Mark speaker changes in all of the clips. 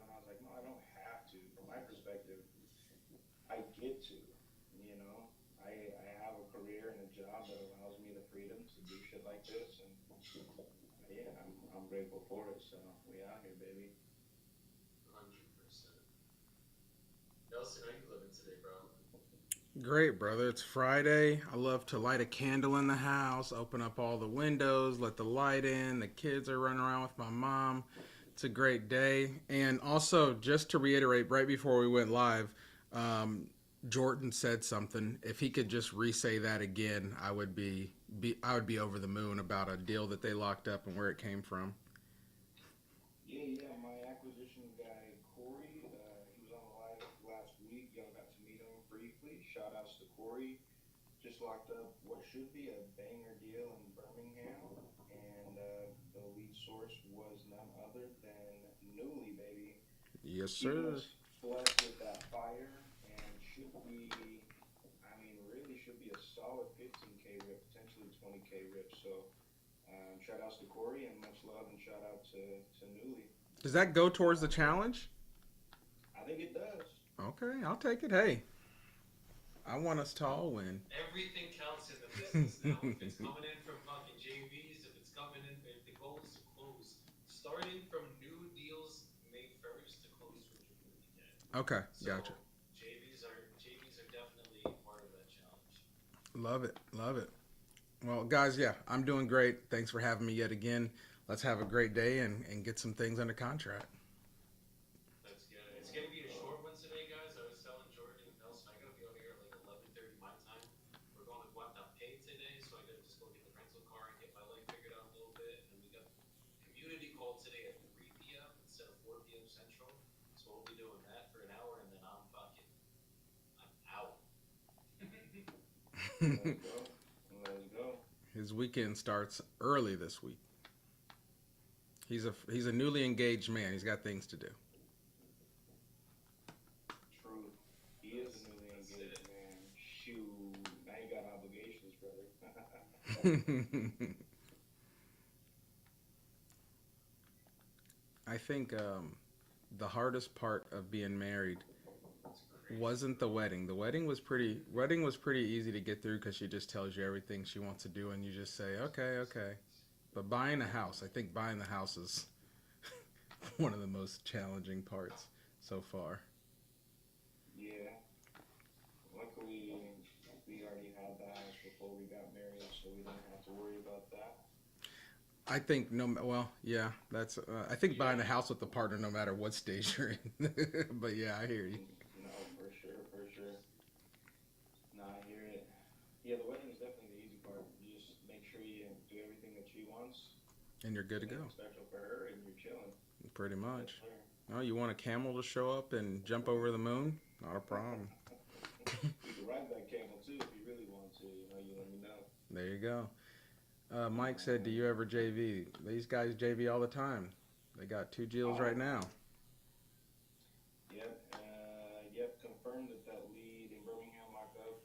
Speaker 1: and I was like, no, I don't have to. From my perspective, I get to, you know. I have a career and a job that allows me the freedom to do shit like this, and yeah, I'm grateful for it. So we out here, baby.
Speaker 2: 100%. Nelson, how you living today, bro?
Speaker 3: Great, brother. It's Friday. I love to light a candle in the house, open up all the windows, let the light in. The kids are running around with my mom. It's a great day. And also, just to reiterate, right before we went live, um, Jordan said something. If he could just re-say that again, I would be over the moon about a deal that they locked up and where it came from.
Speaker 1: Yeah, yeah. My acquisition guy Corey, he was on the live last week. Y'all got to meet him briefly. Shout outs to Corey. Just locked up what should be a banger deal in Birmingham, and the lead source was none other than Newly, baby,
Speaker 3: Yes,
Speaker 1: keeping
Speaker 3: sir.
Speaker 1: us blessed with that fire, and should be, I mean, really should be a solid 15K rip, potentially 20K rip. So shout outs to Corey and much love, and shout out to Newly.
Speaker 3: Does that go towards the challenge?
Speaker 1: I think it does.
Speaker 3: Okay, I'll take it. Hey, I want us to all win.
Speaker 2: Everything counts in the business now. If it's coming in from fucking JVs, if it's coming in, if the goal is to close, starting from new deals May 1st to close from June weekend.
Speaker 3: Okay, gotcha.
Speaker 2: So JVs are definitely part of that challenge.
Speaker 3: Love it. Love it. Well, guys, yeah, I'm doing great. Thanks for having me yet again. Let's have a great day and get some things under contract.
Speaker 2: Let's get it. It's gonna be a short one today, guys. I was telling Jordan and Nelson I gotta be out here at like 11:30 my time. We're going to Guatapé today, so I gotta just go get the rental car and get my life figured out a little bit. And then we got community call today at 3 p.m. instead of 4 p.m. Central. So we'll be doing that for an hour, and then I'm out.
Speaker 1: Let's go. Let's go.
Speaker 3: His weekend starts early this week. He's a newly engaged man. He's got things to do.
Speaker 1: Truth. He is a newly
Speaker 2: That's
Speaker 1: engaged
Speaker 2: it.
Speaker 1: man. Shoot. Now you got obligations, brother.
Speaker 3: I think the hardest part of being married
Speaker 2: It's crazy,
Speaker 3: wasn't the
Speaker 2: bro.
Speaker 3: wedding. The wedding was pretty easy to get through because she just tells you everything she wants to do, and you just say, okay, okay. But buying a house, I think buying the house is one of the most challenging parts so far.
Speaker 1: Yeah. Luckily, we already had the house before we got married, so we didn't have to worry about that.
Speaker 3: I think no, well, yeah, that's. I think buying a
Speaker 2: Yeah,
Speaker 3: house with a partner, no matter what stage you're in. But yeah, I hear you,
Speaker 1: No, for sure, for sure. No, I hear it. Yeah, the wedding is definitely the easy part. You just make sure you do everything that she wants,
Speaker 3: and you're good to
Speaker 1: make
Speaker 3: go,
Speaker 1: it special for her, and you're chilling.
Speaker 3: pretty
Speaker 1: Yes,
Speaker 3: much.
Speaker 1: sir.
Speaker 3: Oh, you want a camel to show up and jump over the moon? Not a problem.
Speaker 1: We could ride that camel too if you really want to. You know, you let me know.
Speaker 3: There you go. Mike said, "Do
Speaker 1: Um,
Speaker 3: you ever JV?" These guys JV all the time. They got two deals right
Speaker 1: oh,
Speaker 3: now.
Speaker 1: yep, yep. Confirmed that that lead in Birmingham locked up.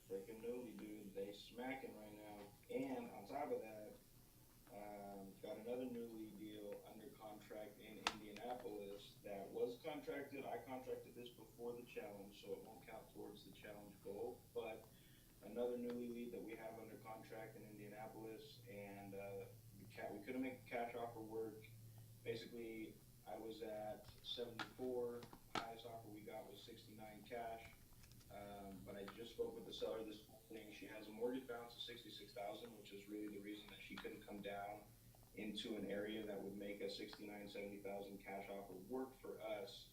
Speaker 1: Freaking newly, dude. They smacking right now. And on top of that, got another newly deal under contract in Indianapolis that was contracted. I contracted this before the challenge, so it won't count towards the challenge goal. But another newly lead that we have under contract in Indianapolis, and we couldn't make the cash offer work. Basically, I was at 74. Highest offer we got was 69 cash. But I just spoke with the seller this morning. She has a mortgage balance of 66,000, which is really the reason that she couldn't come down into an area that would make a 69, 70,000 cash offer work for us.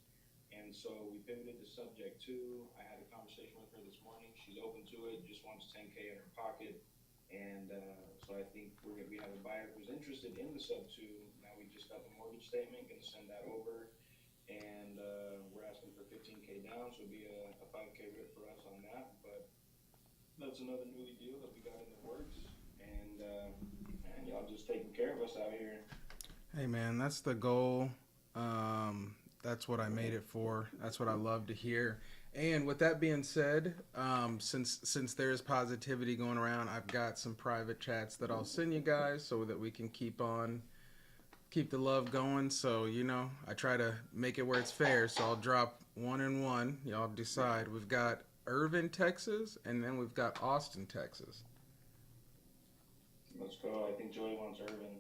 Speaker 1: And so we pivoted to subject to. I had a conversation with her this morning. She's open to it, just wants 10K in her pocket. And so I think we have a buyer who's interested in the sub two. Now we just got the mortgage statement, going to send that over. And we're asking for 15K down, so it'll be a 5K rip for us on that. But that's another newly deal that we got in the works. And y'all just taking care of us out here.
Speaker 3: Hey man, that's the goal. That's what I made it for. That's what I love to hear. And with that being said, since there's positivity going around, I've got some private chats that I'll send you guys so that we can keep on keep the love going. So I try to make it where it's fair. So I'll drop one and one. Y'all decide. We've got Irving, Texas, and then we've got Austin, Texas.
Speaker 1: Let's go. I think Joey wants Irvin.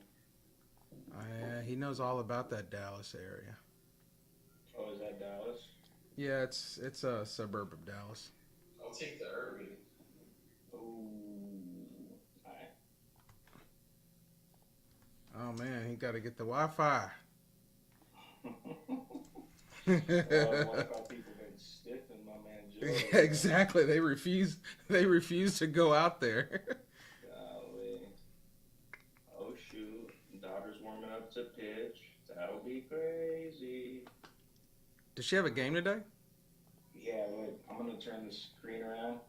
Speaker 3: He knows all about that Dallas area.
Speaker 1: Oh, is that Dallas?
Speaker 3: Yeah, it's a suburb of Dallas.
Speaker 2: I'll take the Irving.
Speaker 1: Ooh. Alright.
Speaker 3: Oh man, he got to get the Wi-Fi.
Speaker 1: Wi-Fi people been stiffing my man Joey.
Speaker 3: Exactly. They refuse. They refuse to go out there.
Speaker 1: Golly. Oh shoot. Daughter's warming up to pitch. That'll be crazy.
Speaker 3: Does she have a game today?
Speaker 1: Yeah, look, I'm gonna turn the screen around.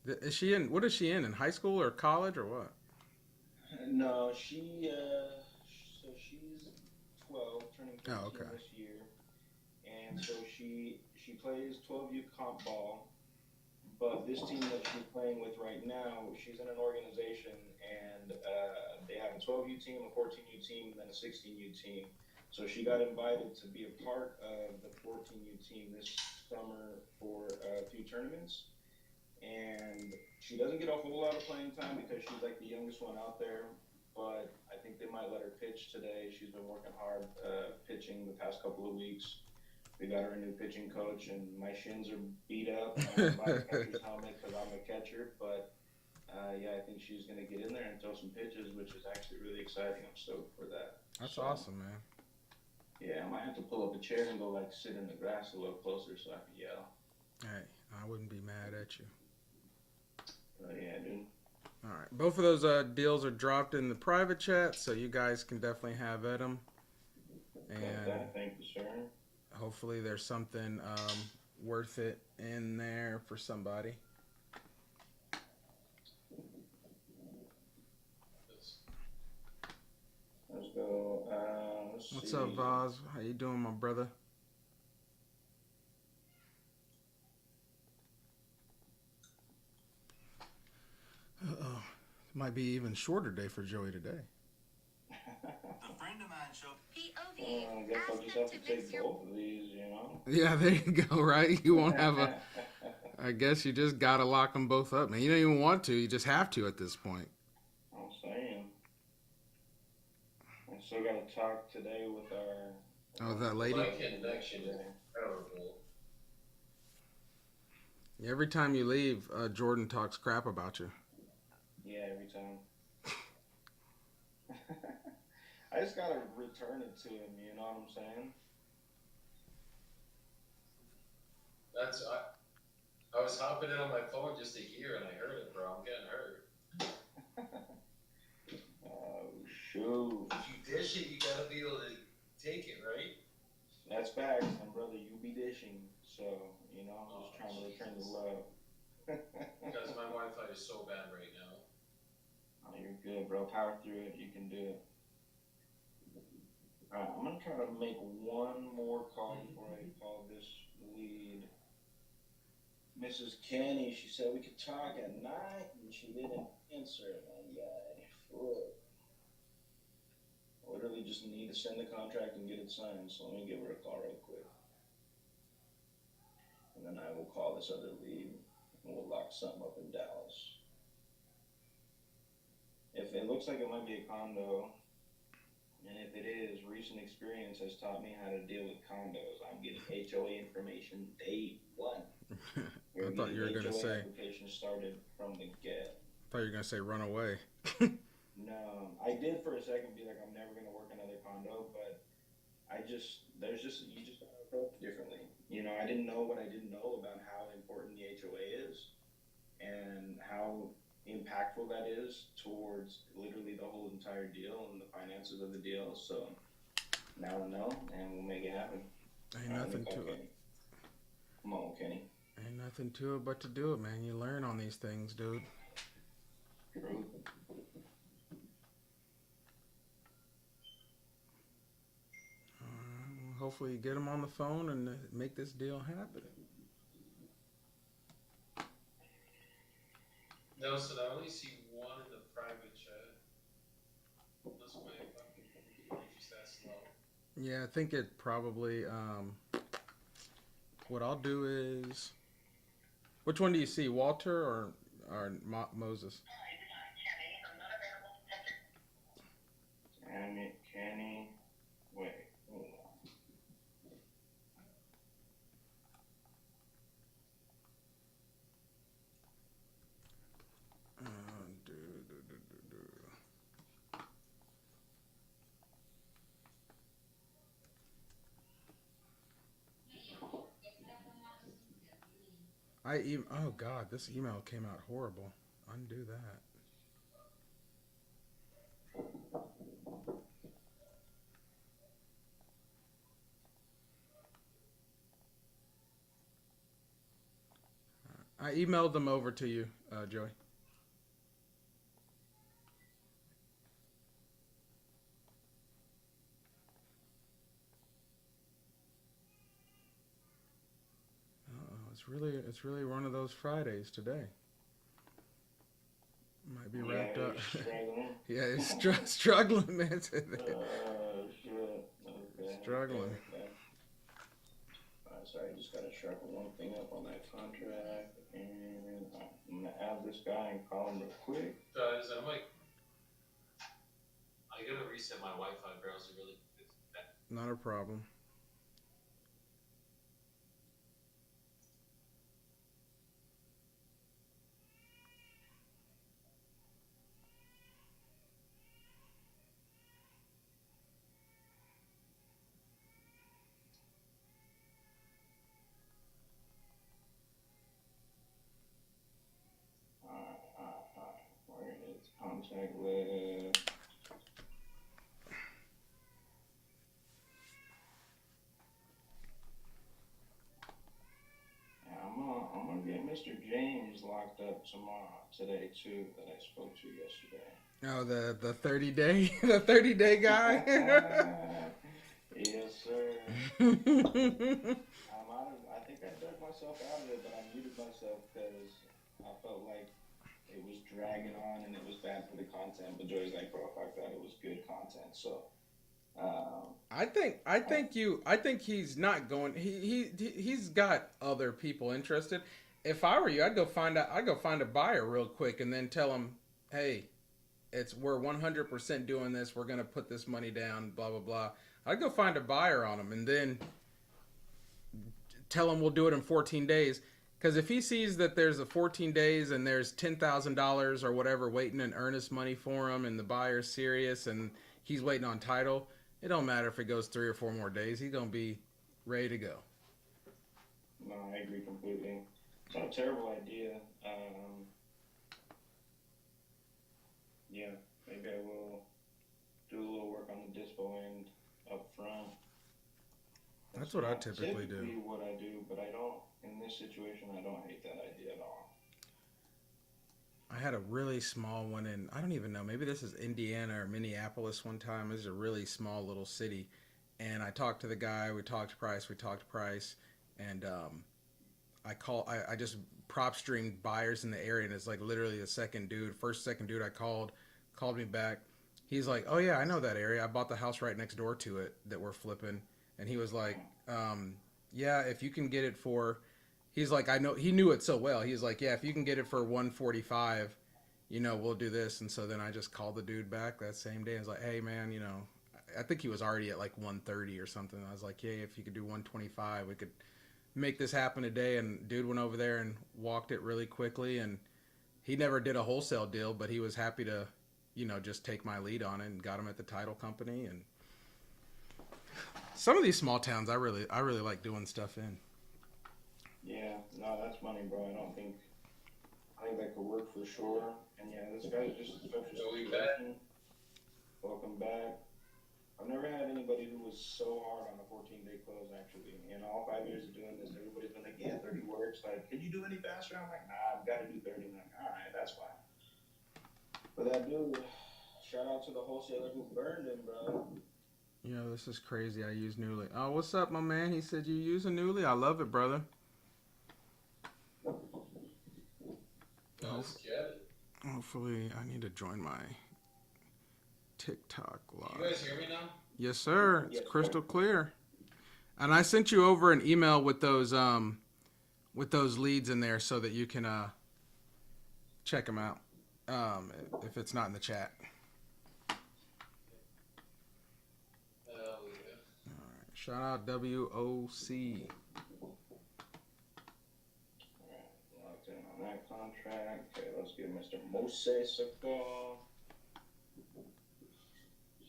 Speaker 3: Is she in? What is she in? In high school or college or what?
Speaker 1: No, so she's 12, turning 13
Speaker 3: Oh, okay.
Speaker 1: this year, and so she plays 12U comp ball. But this team that she's playing with right now, she's in an organization, and they have a 12U team, a 14U team, and then a 16U team. So she got invited to be a part of the 14U team this summer for a few tournaments. And she doesn't get a whole lot of playing time because she's like the youngest one out there. But I think they might let her pitch today. She's been working hard pitching the past couple of weeks. We got her a new pitching coach, and my shins are beat up. I'm by the catcher's helmet because I'm a catcher. But yeah, I think she's going to get in there and throw some pitches, which is actually really exciting. I'm stoked for that.
Speaker 3: That's awesome, man.
Speaker 1: Yeah, I might have to pull up a chair and go like sit in the grass a little closer so I can yell.
Speaker 3: Hey, I wouldn't be mad at you.
Speaker 1: Yeah, dude.
Speaker 3: All right, both of those deals are dropped in the private chat, so you guys can definitely have at them. And
Speaker 1: thank you, sir.
Speaker 3: hopefully there's something worth it in there for somebody.
Speaker 1: Let's go.
Speaker 3: What's
Speaker 1: see.
Speaker 3: up, Vaz? How you doing, my brother? Uh-oh. Might be even shorter day for Joey today.
Speaker 4: A friend of mine showed
Speaker 1: I guess I'll just have to take both of these,
Speaker 3: Yeah, there you go, right? You won't have a... I guess you just got to lock them both up, man. You don't even want to. You just have to at this point.
Speaker 1: I'm saying. I still got to talk today with our...
Speaker 3: Oh, that lady?
Speaker 2: My connection is terrible.
Speaker 3: Every time you leave, Jordan talks crap about you.
Speaker 1: Yeah, every time. I just got to return it to him, you know what I'm saying?
Speaker 2: I was hopping in on my phone just to hear, and I heard it, bro. I'm getting hurt.
Speaker 1: Oh, shoot.
Speaker 2: If you dish it, you gotta be able to take it, right?
Speaker 1: That's facts, and brother, you be dishing, so, I'm just trying to return the love.
Speaker 2: Because my Wi-Fi is so bad right now.
Speaker 1: Oh, you're good, bro. Power through it. You can do it. Alright, I'm gonna try to make one more call before I call this lead. Mrs. Kenny, she said we could talk at night, and she didn't answer. Literally just need to send the contract and get it signed, so let me give her a call real quick. And then I will call this other lead, and we'll lock something up in Dallas. If it looks like it might be a condo, and if it is, recent experience has taught me how to deal with condos. I'm getting HOA information day one.
Speaker 3: I thought you were going to say...
Speaker 1: Application started from the get.
Speaker 3: I thought you were going to say run away.
Speaker 1: No, I did for a second be like, I'm never going to work another condo, but you just gotta approach it differently. I didn't know what I didn't know about how important the HOA is and how impactful that is towards literally the whole entire deal and the finances of the deal. So now I know, and we'll make it happen.
Speaker 3: Ain't nothing to it.
Speaker 1: Come on, Kenny.
Speaker 3: Ain't nothing to it but to do it, man. You learn on these things, dude.
Speaker 1: True.
Speaker 3: Hopefully you get them on the phone and make this deal happen.
Speaker 2: Nelson, I only see one in the private chat. That's why if you
Speaker 3: Yeah, I think it probably. What I'll do is, which one do you see, Walter or Moses?
Speaker 1: Damn it, Kenny. Wait, hold on.
Speaker 3: Do, do, do, do, do. Oh God, this email came out horrible. Undo that. I emailed them over to you, Joey. It's really one of those Fridays today. Might be wrapped up.
Speaker 1: Struggling.
Speaker 3: Yeah, it's struggling, man. Today.
Speaker 1: Shit. Okay.
Speaker 3: Struggling.
Speaker 1: Okay. Sorry, I just gotta sharpen one thing up on that contract, and I'm gonna add this guy and call him real quick.
Speaker 2: Guys, I gotta reset my Wi-Fi browser really quick.
Speaker 3: Not a problem.
Speaker 1: Where is contact list? Yeah, I'm gonna get Mr. James locked up today too, that I spoke to yesterday.
Speaker 3: Oh, the 30-day the 30-day guy.
Speaker 1: Yes, sir. I think I dug myself out of it, but I muted myself because I felt like it was dragging on and it was bad for the content. But Joey's like, bro, fuck that, it was good content. So,
Speaker 3: I think he's not going. He's got other people interested. If I were you, I'd go find a buyer real quick and then tell him, hey, we're 100% doing this. We're gonna put this money down. Blah blah blah. I'd go find a buyer on him and then tell him we'll do it in 14 days. Because if he sees that there's a 14 days and there's $10,000 or whatever waiting in earnest money for him, and the buyer's serious and he's waiting on title, it don't matter if it goes 3 or 4 more days. He's gonna be ready to go.
Speaker 1: no, I agree completely. It's not a terrible idea. Yeah, maybe I will do a little work on the dispo end up front.
Speaker 3: That's what I typically do.
Speaker 1: What I do, but I don't, in this situation, I don't hate that idea at all.
Speaker 3: I had a really small one in, I don't even know, maybe this is Indiana or Minneapolis one time. This is a really small little city. And I talked to the guy, we talked price, and I just prop streamed buyers in the area, and it's like literally the second dude I called me back. He's like, oh yeah, I know that area. I bought the house right next door to it that we're flipping. And he was like, yeah, if you can get it for, he's like, I know, he knew it so well. He's like, yeah, if you can get it for 145, we'll do this. And so then I just called the dude back that same day. I was like, hey man, I think he was already at like 130 or something. I was like, yeah, if you could do 125, we could make this happen today. And dude went over there and walked it really quickly. And he never did a wholesale deal, but he was happy to, just take my lead on it, and got him at the title company. And some of these small towns, I really like doing stuff in.
Speaker 1: Yeah, no, that's money, bro. I think that could work for sure. And yeah, this guy's just a special situation. Welcome back. I've never had anybody who was so hard on a 14-day close, actually. In all 5 years of doing this, everybody's been like, yeah, 30 works. Like, can you do any faster? I'm like, nah, I've got to do 30. I'm like, all right, that's fine. But that dude, shout out to the wholesaler who burned him, bro.
Speaker 3: This is crazy. I use Newly. Oh, what's up, my man? He said you use a Newly. I love it, brother. Hopefully, I need to join my TikTok live.
Speaker 2: You guys hear me now?
Speaker 3: Yes, sir. It's
Speaker 1: Yes, sir.
Speaker 3: crystal clear. And I sent you over an email with those leads in there so that you can check them out. If it's not in the chat.
Speaker 2: Hell yeah.
Speaker 3: Shout out WOC.
Speaker 1: Alright, locked in on that contract. Okay, let's give Mr. Moses a call.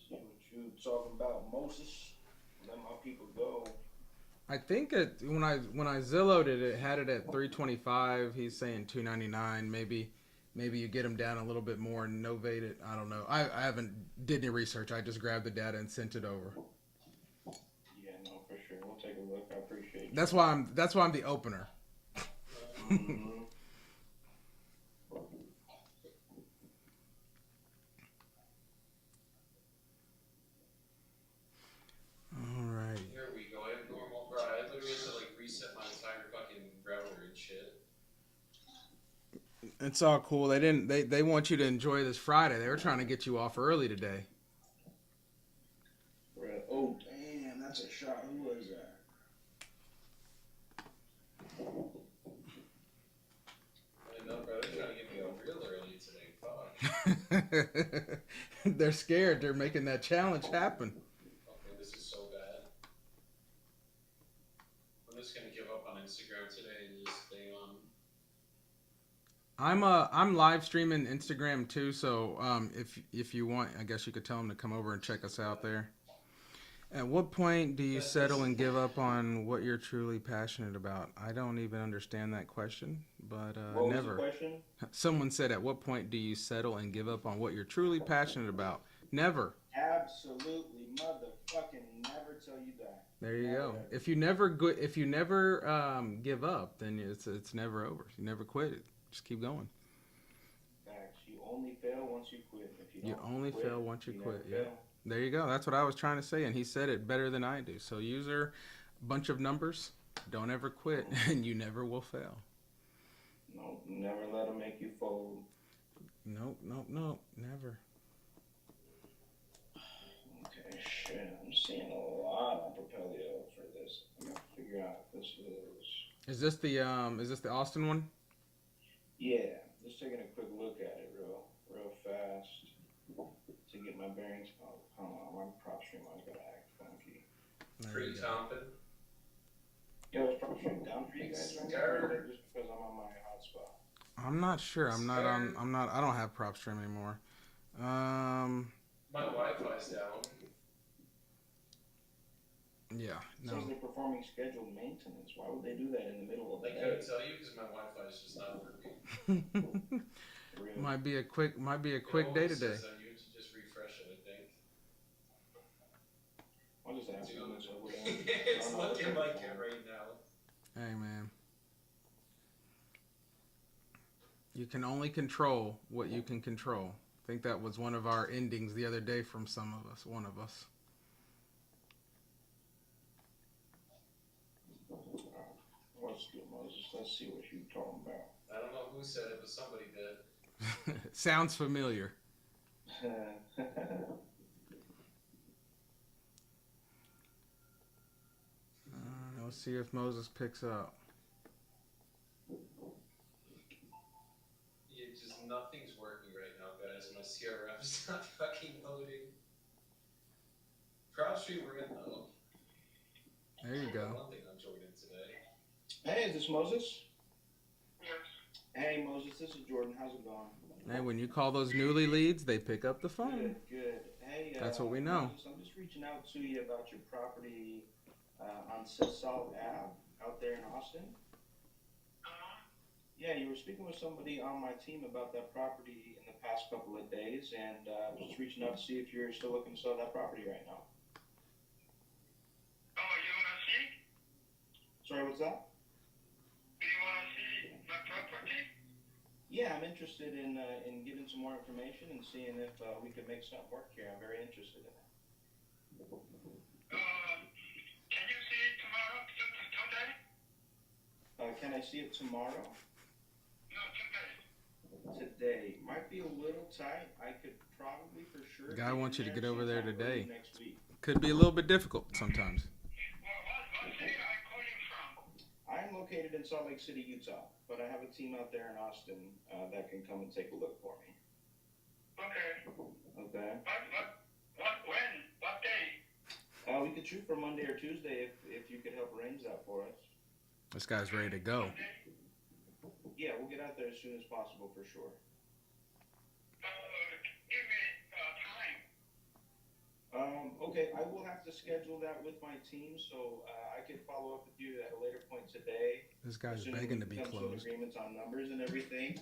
Speaker 1: See what you talking about, Moses. Let my people go.
Speaker 3: I think when I Zillowed it, it had it at 325. He's saying 299. Maybe you get him down a little bit more and novate it. I don't know. I haven't did any research. I just grabbed the data and sent it over.
Speaker 1: Yeah, no, for sure. We'll take a look. I appreciate you.
Speaker 3: That's why I'm the opener.
Speaker 1: Mm-hmm.
Speaker 3: All right.
Speaker 2: Here we go. I have normal. Bro, I literally had to like reset my entire fucking router and shit.
Speaker 3: It's all cool. They want you to enjoy this Friday. They were trying to get you off early today.
Speaker 1: Right. Oh, damn, that's a shot. Who was that?
Speaker 2: I know, bro. They're trying to get me off real early today. Fuck.
Speaker 3: They're scared. They're making that challenge happen.
Speaker 2: Okay, this is so bad. I'm just gonna give up on Instagram today and just stay on.
Speaker 3: I'm live streaming Instagram too, so if you want, I guess you could tell them to come over and check us out there. At what point do you settle and give up on what you're truly passionate about? I don't even understand that question, but
Speaker 1: What
Speaker 3: never.
Speaker 1: was the question?
Speaker 3: Someone said, at what point do you settle and give up on what you're truly passionate about? Never.
Speaker 1: Absolutely, motherfucking never tell you that.
Speaker 3: There you
Speaker 1: Never.
Speaker 3: go. If you never give up, then it's never over. You never quit. Just keep going.
Speaker 1: Facts. You only fail once you quit. If you
Speaker 3: You
Speaker 1: don't
Speaker 3: only
Speaker 1: quit,
Speaker 3: fail once you quit.
Speaker 1: never
Speaker 3: Yeah.
Speaker 1: fail.
Speaker 3: There you go. That's what I was trying to say, and he said it better than I do. So user, bunch of numbers, don't ever quit, and you never will fail.
Speaker 1: No, never let them make you fold.
Speaker 3: Nope, never.
Speaker 1: Okay, shit. I'm seeing a lot on Propelio for this. I gotta figure out if this is.
Speaker 3: Is this the Austin one?
Speaker 1: Yeah, just taking a quick look at it real fast to get my bearings. Oh, come on, my prop stream always gotta act funky.
Speaker 2: Pretty comping.
Speaker 1: Yo, is prop stream down for you guys right now? Or just because I'm on my hotspot?
Speaker 3: I'm not sure. I don't have prop stream anymore.
Speaker 2: My Wi-Fi's down.
Speaker 3: Yeah.
Speaker 1: It says they're performing scheduled maintenance. Why would they do that in the middle of the
Speaker 2: I
Speaker 1: day?
Speaker 2: couldn't tell you because my Wi-Fi is just not working.
Speaker 1: Really?
Speaker 3: Might be a quick
Speaker 2: It
Speaker 3: day
Speaker 2: always
Speaker 3: today.
Speaker 2: says that you have to just refresh it, I think.
Speaker 1: I'll just ask them.
Speaker 2: Dude.
Speaker 1: So we're done.
Speaker 2: It's looking like it right now.
Speaker 3: Hey, man. You can only control what you can control. I think that was one of our endings the other day from one of us.
Speaker 1: Let's do Moses. Let's see what you're talking about.
Speaker 2: I don't know who said it, but somebody did.
Speaker 3: Sounds familiar. Let's see if Moses picks up.
Speaker 2: Nothing's working right now, guys. My CRM's not fucking loading. CrowdStream, we're in though.
Speaker 3: There you go.
Speaker 2: One thing I'm joining today.
Speaker 1: Hey, is this Moses?
Speaker 5: Yes.
Speaker 1: Hey, Moses, this is Jordan. How's it going?
Speaker 3: Hey, when you call those newly leads, they pick up the phone.
Speaker 1: Good. Hey,
Speaker 3: That's what we know.
Speaker 1: Moses, I'm just reaching out to you about your property on Salt Ave out there in Austin. Yeah, you were speaking with somebody on my team about that property in the past couple of days, and I was just reaching out to see if you're still looking to sell that property right now.
Speaker 5: Oh, you wanna see?
Speaker 1: Sorry, what's that?
Speaker 5: Do you wanna see my property?
Speaker 1: Yeah, I'm interested in getting some more information and seeing if we could make something work here. I'm very interested in it.
Speaker 5: Can you see it tomorrow? Today?
Speaker 1: Can I see it tomorrow?
Speaker 5: No, today.
Speaker 1: Today might be a little tight. I could probably for sure.
Speaker 3: Guy wants you to get over there today.
Speaker 1: Next week.
Speaker 3: could be a little bit difficult sometimes.
Speaker 5: What city are you calling from?
Speaker 1: I'm located in Salt Lake City, Utah, but I have a team out there in Austin that can come and take a look for me.
Speaker 5: Okay.
Speaker 1: Okay.
Speaker 5: When? What day?
Speaker 1: We could shoot for Monday or Tuesday if you could help arrange that for us.
Speaker 3: This guy's ready to go.
Speaker 5: Monday?
Speaker 1: Yeah, we'll get out there as soon as possible for sure.
Speaker 5: Give me time.
Speaker 1: Okay, I will have to schedule that with my team, so I could follow up with you at a later point today.
Speaker 3: This guy's
Speaker 1: As soon as
Speaker 3: begging
Speaker 1: we
Speaker 3: to be
Speaker 1: come to an
Speaker 3: closed.
Speaker 1: agreement on numbers and everything,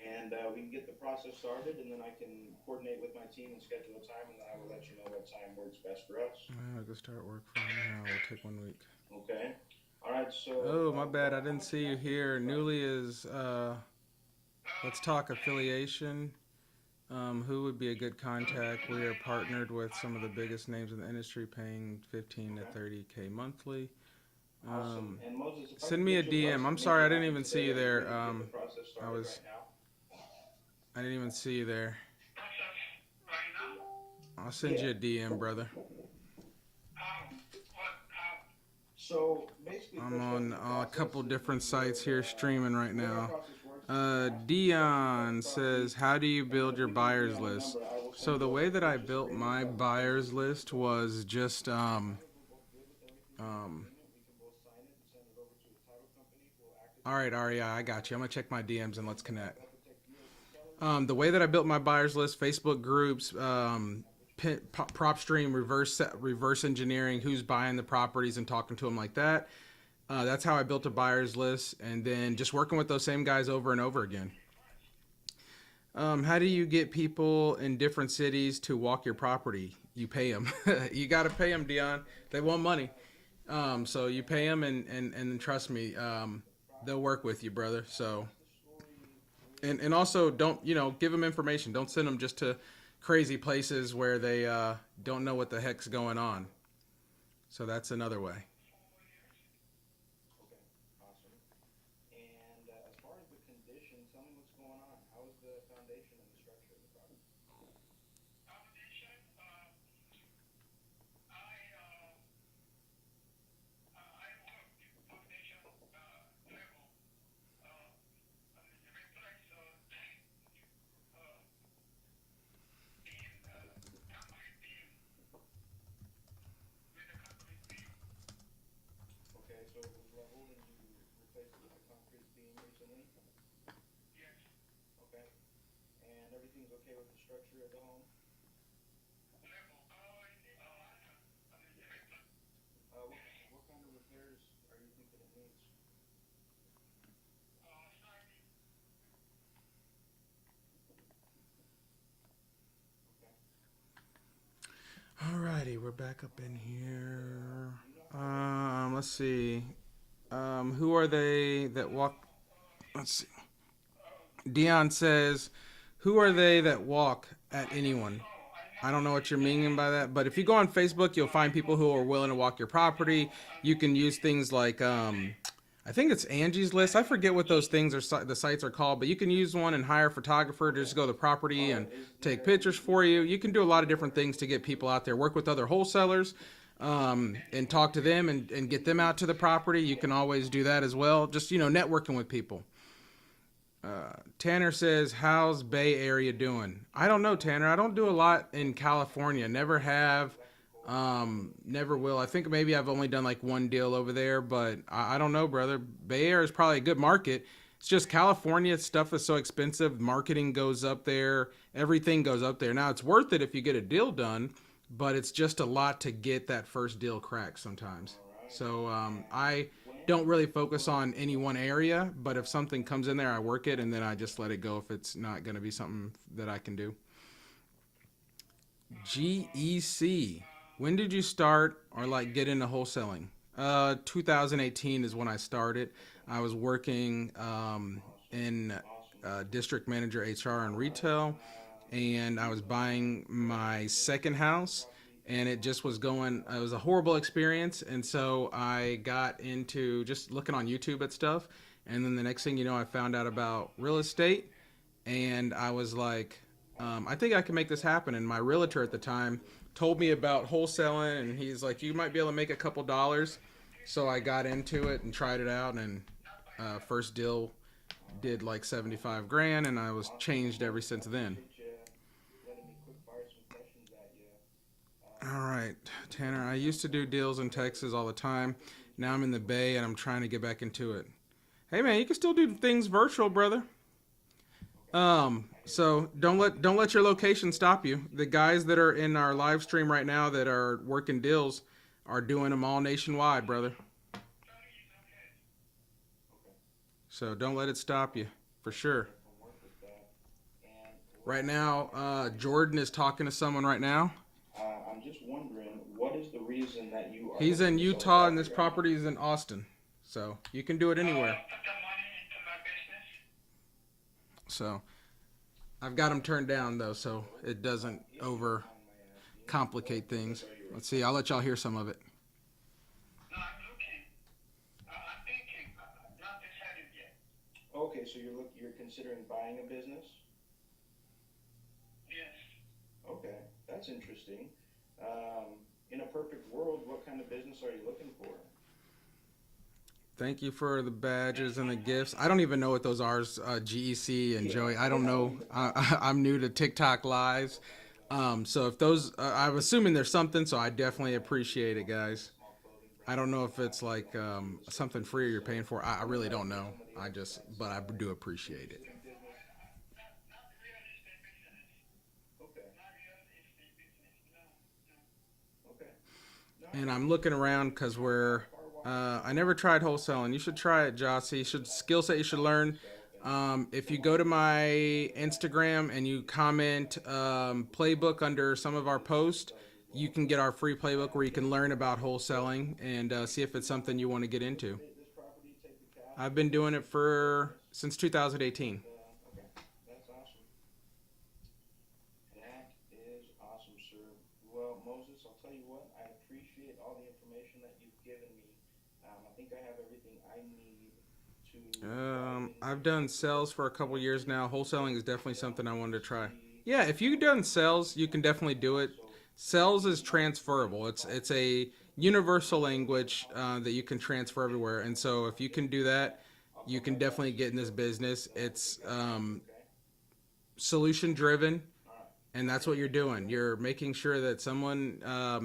Speaker 1: and we can get the process started, and then I can coordinate with my team and schedule a time, and then I will let you know what time works best for us.
Speaker 3: I can start work from now. We'll take 1 week.
Speaker 1: Okay. All right. So.
Speaker 3: Oh, my bad. I didn't see you here. Newly is. Let's talk affiliation. Who would be a good contact? We are partnered with some of the biggest names in the industry, paying 15 to 30K monthly.
Speaker 1: Awesome. And Moses, if I
Speaker 3: Send
Speaker 1: could
Speaker 3: me a
Speaker 1: get your
Speaker 3: DM.
Speaker 1: blessing,
Speaker 3: I'm
Speaker 1: make
Speaker 3: sorry,
Speaker 1: it
Speaker 3: I didn't
Speaker 1: happen
Speaker 3: even see
Speaker 1: today.
Speaker 3: you
Speaker 1: I'd be
Speaker 3: there.
Speaker 1: ready to get the process started right now.
Speaker 3: I didn't even see you there.
Speaker 5: Process right now.
Speaker 3: I'll send you a DM, brother.
Speaker 5: How? How?
Speaker 1: So basically,
Speaker 3: I'm
Speaker 1: first step in
Speaker 3: on
Speaker 1: the
Speaker 3: a
Speaker 1: process
Speaker 3: couple
Speaker 1: is
Speaker 3: different
Speaker 1: we
Speaker 3: sites
Speaker 1: would,
Speaker 3: here streaming right
Speaker 1: the way our
Speaker 3: now.
Speaker 1: process works is we ask you to
Speaker 3: Dion
Speaker 1: select the
Speaker 3: says,
Speaker 1: property,
Speaker 3: how do you
Speaker 1: and
Speaker 3: build
Speaker 1: if
Speaker 3: your
Speaker 1: we can agree
Speaker 3: buyers
Speaker 1: on a
Speaker 3: list?
Speaker 1: number, I will
Speaker 3: So
Speaker 1: send
Speaker 3: the
Speaker 1: you
Speaker 3: way
Speaker 1: a
Speaker 3: that I
Speaker 1: purchase
Speaker 3: built
Speaker 1: agreement
Speaker 3: my
Speaker 1: that will
Speaker 3: buyers list was just
Speaker 1: we're both good with everything in the agreement. We can both sign it and send it over to a title company who will act as
Speaker 3: all right, Aria, I got you. I'm gonna check my DMs and let's connect.
Speaker 1: that protect you as the seller.
Speaker 3: The way that I built my buyers list, Facebook groups, prop stream, reverse engineering, who's buying the properties and talking to them like that. That's how I built a buyers list, and then just working with those same guys over and over again. How do you get people in different cities to walk your property? You pay them. You got to pay them, Dion. They want money. So you pay them, and trust me, they'll work with you, brother. So, and also don't, give them information. Don't send them just to crazy places where they don't know what the heck's going on. So that's another way.
Speaker 1: Okay, awesome. And as far as the condition, tell me what's going on. How is the foundation and the structure of the property?
Speaker 5: Foundation. I work foundation level. Replace beam, concrete beam with a concrete beam.
Speaker 1: Okay, so it was leveled and you replaced it with a concrete beam recently?
Speaker 5: Yes.
Speaker 1: Okay. And everything's okay with the structure of the home?
Speaker 5: Level.
Speaker 1: What kind of repairs are you thinking it needs?
Speaker 5: Siding.
Speaker 3: Alrighty, we're back up in here. Let's see. Who are they that walk? Let's see. Dion says, who are they that walk at anyone? I don't know what you're meaning by that, but if you go on Facebook, you'll find people who are willing to walk your property. You can use things like, I think it's Angie's List. I forget what those things are, the sites are called, but you can use one and hire a photographer to just go to the property and take pictures for you. You can do a lot of different things to get people out there. Work with other wholesalers and talk to them and get them out to the property. You can always do that as well. Just, networking with people. Tanner says, how's Bay Area doing? I don't know, Tanner. I don't do a lot in California. Never have. Never will. I think maybe I've only done like one deal over there, but I don't know, brother. Bay Area is probably a good market. It's just California stuff is so expensive. Marketing goes up there. Everything goes up there. Now, it's worth it if you get a deal done, but it's just a lot to get that first deal cracked sometimes. So I don't really focus on any one area, but if something comes in there, I work it, and then I just let it go if it's not going to be something that I can do. GEC. When did you start or get into wholesaling? 2018 is when I started. I was working in district manager HR and retail, and I was buying my second house, and it just was going, it was a horrible experience. And so I got into just looking on YouTube at stuff. And then the next thing you know, I found out about real estate, and I was like, I think I can make this happen. And my realtor at the time told me about wholesaling, and he's like, you might be able to make a couple dollars. So I got into it and tried it out, and first deal did like 75 grand, and I was changed ever since then.
Speaker 1: Appreciate you letting me quick fire some questions at you.
Speaker 3: All right, Tanner, I used to do deals in Texas all the time. Now I'm in the Bay, and I'm trying to get back into it. Hey man, you can still do things virtual, brother. So don't let your location stop you. The guys that are in our live stream right now that are working deals are doing them all nationwide, brother. So don't let it stop you, for sure. Right now, Jordan is talking to someone right now.
Speaker 1: I'm just wondering, what is the reason that you are?
Speaker 3: He's in
Speaker 1: looking to sell
Speaker 3: Utah, and this
Speaker 1: property right
Speaker 3: property is in Austin. So you can do it anywhere.
Speaker 5: Put the money into my business.
Speaker 3: So I've got them turned down though, so it doesn't over complicate things. Let's see. I'll let y'all hear some of it.
Speaker 5: No, I'm looking. I'm thinking. Not decided yet.
Speaker 1: now? Okay, so you're considering buying a business?
Speaker 5: Yes.
Speaker 1: Okay, that's interesting. In a perfect world, what kind of business are you looking for?
Speaker 3: Thank you for the badges and the gifts. I don't even know what those are, GEC and Joey. I don't know. I'm new to TikTok lives. So if those, I'm assuming there's something, so I definitely appreciate it, guys. I don't know if it's like something free or you're paying for. I really don't know. But I do appreciate it.
Speaker 5: Not real estate business.
Speaker 1: Okay,
Speaker 5: Not real estate business. No.
Speaker 1: okay.
Speaker 3: And I'm looking around because I never tried wholesaling. You should try it, Jossie. Skill set you should learn. If you go to my Instagram and you comment playbook under some of our posts, you can get our free playbook where you can learn about wholesaling and see if it's something you want to get into.
Speaker 1: This property, take the cash.
Speaker 3: I've been doing it since 2018.
Speaker 1: Okay, that's awesome. That is awesome, sir. Well, Moses, I'll tell you what, I appreciate all the information that you've given me. I think I have everything I need to.
Speaker 3: I've done sales for a couple years now. Wholesaling is definitely something I wanted to try. Yeah, if you've done sales, you can definitely do it. Sales is transferable. It's a universal language that you can transfer everywhere. And so if you can do that, you can definitely get in this business. It's solution driven, and that's what you're doing. You're making sure that someone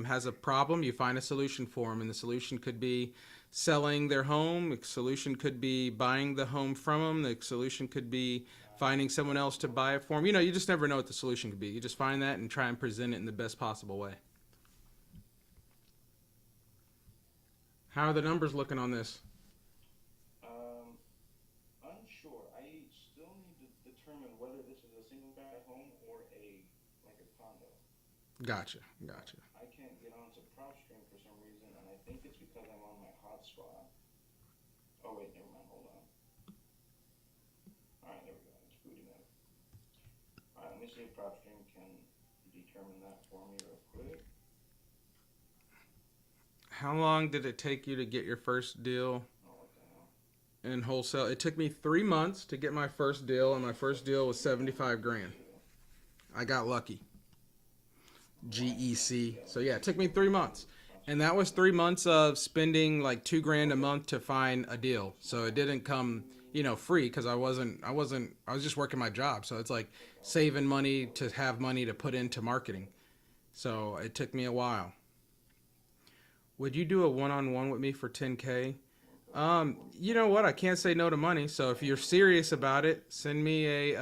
Speaker 3: has a problem, you find a solution for them, and the solution could be selling their home. The solution could be buying the home from them. The solution could be finding someone else to buy it for them. You just never know what the solution could be. You just find that and try and present it in the best possible way. How are the numbers looking on this?
Speaker 1: Unsure. I still need to determine whether this is a single family home or a condo.
Speaker 3: Gotcha.
Speaker 1: I can't get onto PropStream for some reason, and I think it's because I'm on my hotspot. Oh wait, never mind. Hold on. All right, there we go. It's booting up. All right, let me see if PropStream can determine that for me real quick.
Speaker 3: How long did it take you to get your first deal
Speaker 1: Oh, what the hell?
Speaker 3: in wholesale? It took me 3 months to get my first deal, and my first deal was 75 grand. I got lucky. GEC. So yeah, it took me 3 months. And that was 3 months of spending like $2,000 a month to find a deal. So it didn't come, free because I was just working my job. So it's like saving money to have money to put into marketing. So it took me a while. Would you do a one-on-one with me for 10K? You know what? I can't say no to money. So if you're serious about it, send me a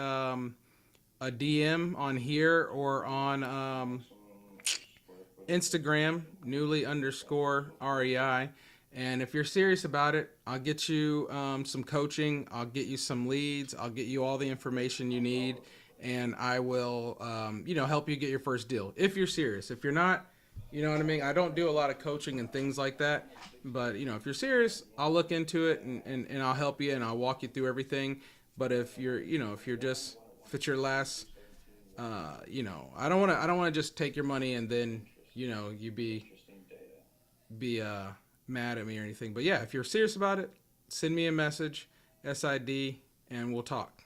Speaker 3: DM on here or on Instagram, newly_REI. And if you're serious about it, I'll get you some coaching. I'll get you some leads. I'll get you all the information you need. And I will, help you get your first deal. If you're serious. If you're not, you know what I mean? I don't do a lot of coaching and things like that. But, if you're serious, I'll look into it and I'll help you and I'll walk you through everything. But if if it's your last, I don't want to just take your money and then, you be mad at me or anything. But yeah, if you're serious about it, send me a message, SID, and we'll talk.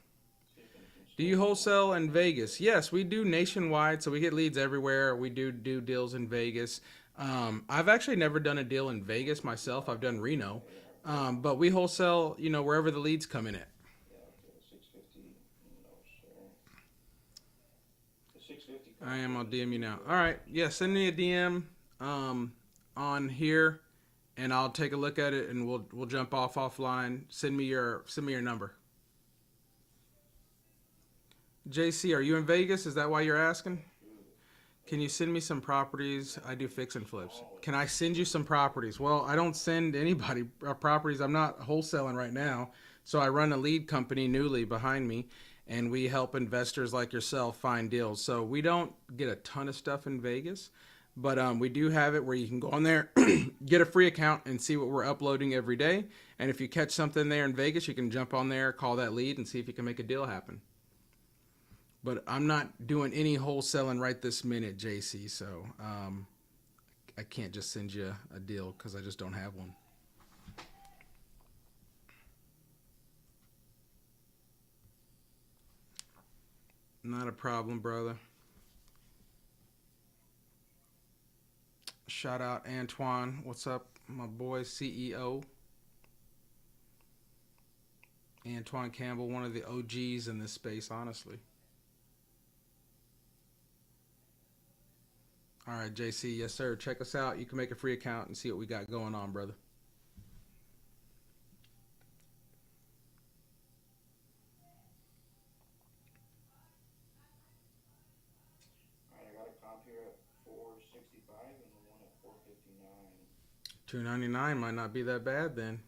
Speaker 3: Do you wholesale in Vegas? Yes, we do nationwide, so we get leads everywhere. We do deals in Vegas. I've actually never done a deal in Vegas myself. I've done Reno, but we wholesale, wherever the leads come in at.
Speaker 1: Yeah, okay, the 650, no, sir. The 650
Speaker 3: I am. I'll
Speaker 1: confirmed is
Speaker 3: DM you
Speaker 1: good,
Speaker 3: now.
Speaker 1: bro.
Speaker 3: All right, yeah, send me a DM on here, and I'll take a look at it, and we'll jump off offline. Send me your number. JC, are you in Vegas? Is that why you're asking? Can you send me some properties? I do fix and flips. Can I send you some properties? Well, I don't send anybody properties. I'm not wholesaling right now. So I run a lead company newly behind me, and we help investors like yourself find deals. So we don't get a ton of stuff in Vegas, but we do have it where you can go on there, get a free account, and see what we're uploading every day. And if you catch something there in Vegas, you can jump on there, call that lead, and see if you can make a deal happen. But I'm not doing any wholesaling right this minute, JC. So I can't just send you a deal because I just don't have one. Not a problem, brother. Shout out Antoine. What's up, my boy, CEO? Antoine Campbell, one of the OGs in this space, honestly. All right, JC. Yes, sir. Check us out. You can make a free account and see what we got going on, brother.
Speaker 1: Alright, I got a comp here at 465 and the one at 459.
Speaker 3: $299 might not be that bad then.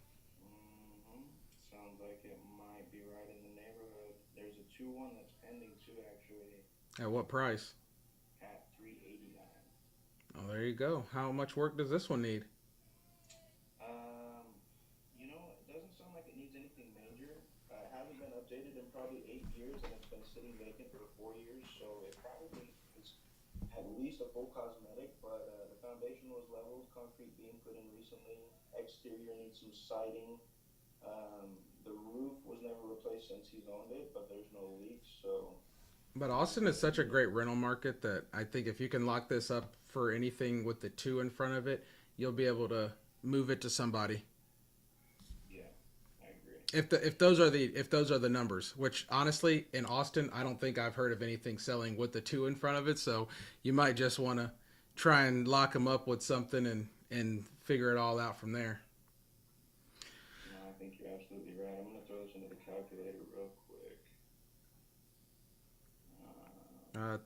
Speaker 1: Sounds like it might be right in the neighborhood. There's a 2-1 that's pending too, actually,
Speaker 3: At what price?
Speaker 1: at 389.
Speaker 3: Oh, there you go. How much work does this one need?
Speaker 1: It doesn't sound like it needs anything major. It hasn't been updated in probably 8 years, and it's been sitting vacant for 4 years, so it probably is at least a full cosmetic, but the foundation was leveled, concrete beam put in recently, exterior needs some siding. The roof was never replaced since he's owned it, but there's no leaks, so...
Speaker 3: But Austin is such a great rental market that I think if you can lock this up for anything with the 2 in front of it, you'll be able to move it to somebody.
Speaker 1: Yeah, I agree.
Speaker 3: If those are the numbers, which honestly in Austin I don't think I've heard of anything selling with the 2 in front of it, so you might just want to try and lock them up with something and figure it all out from there.
Speaker 1: No, I think you're absolutely right. I'm going to throw this into the calculator real quick.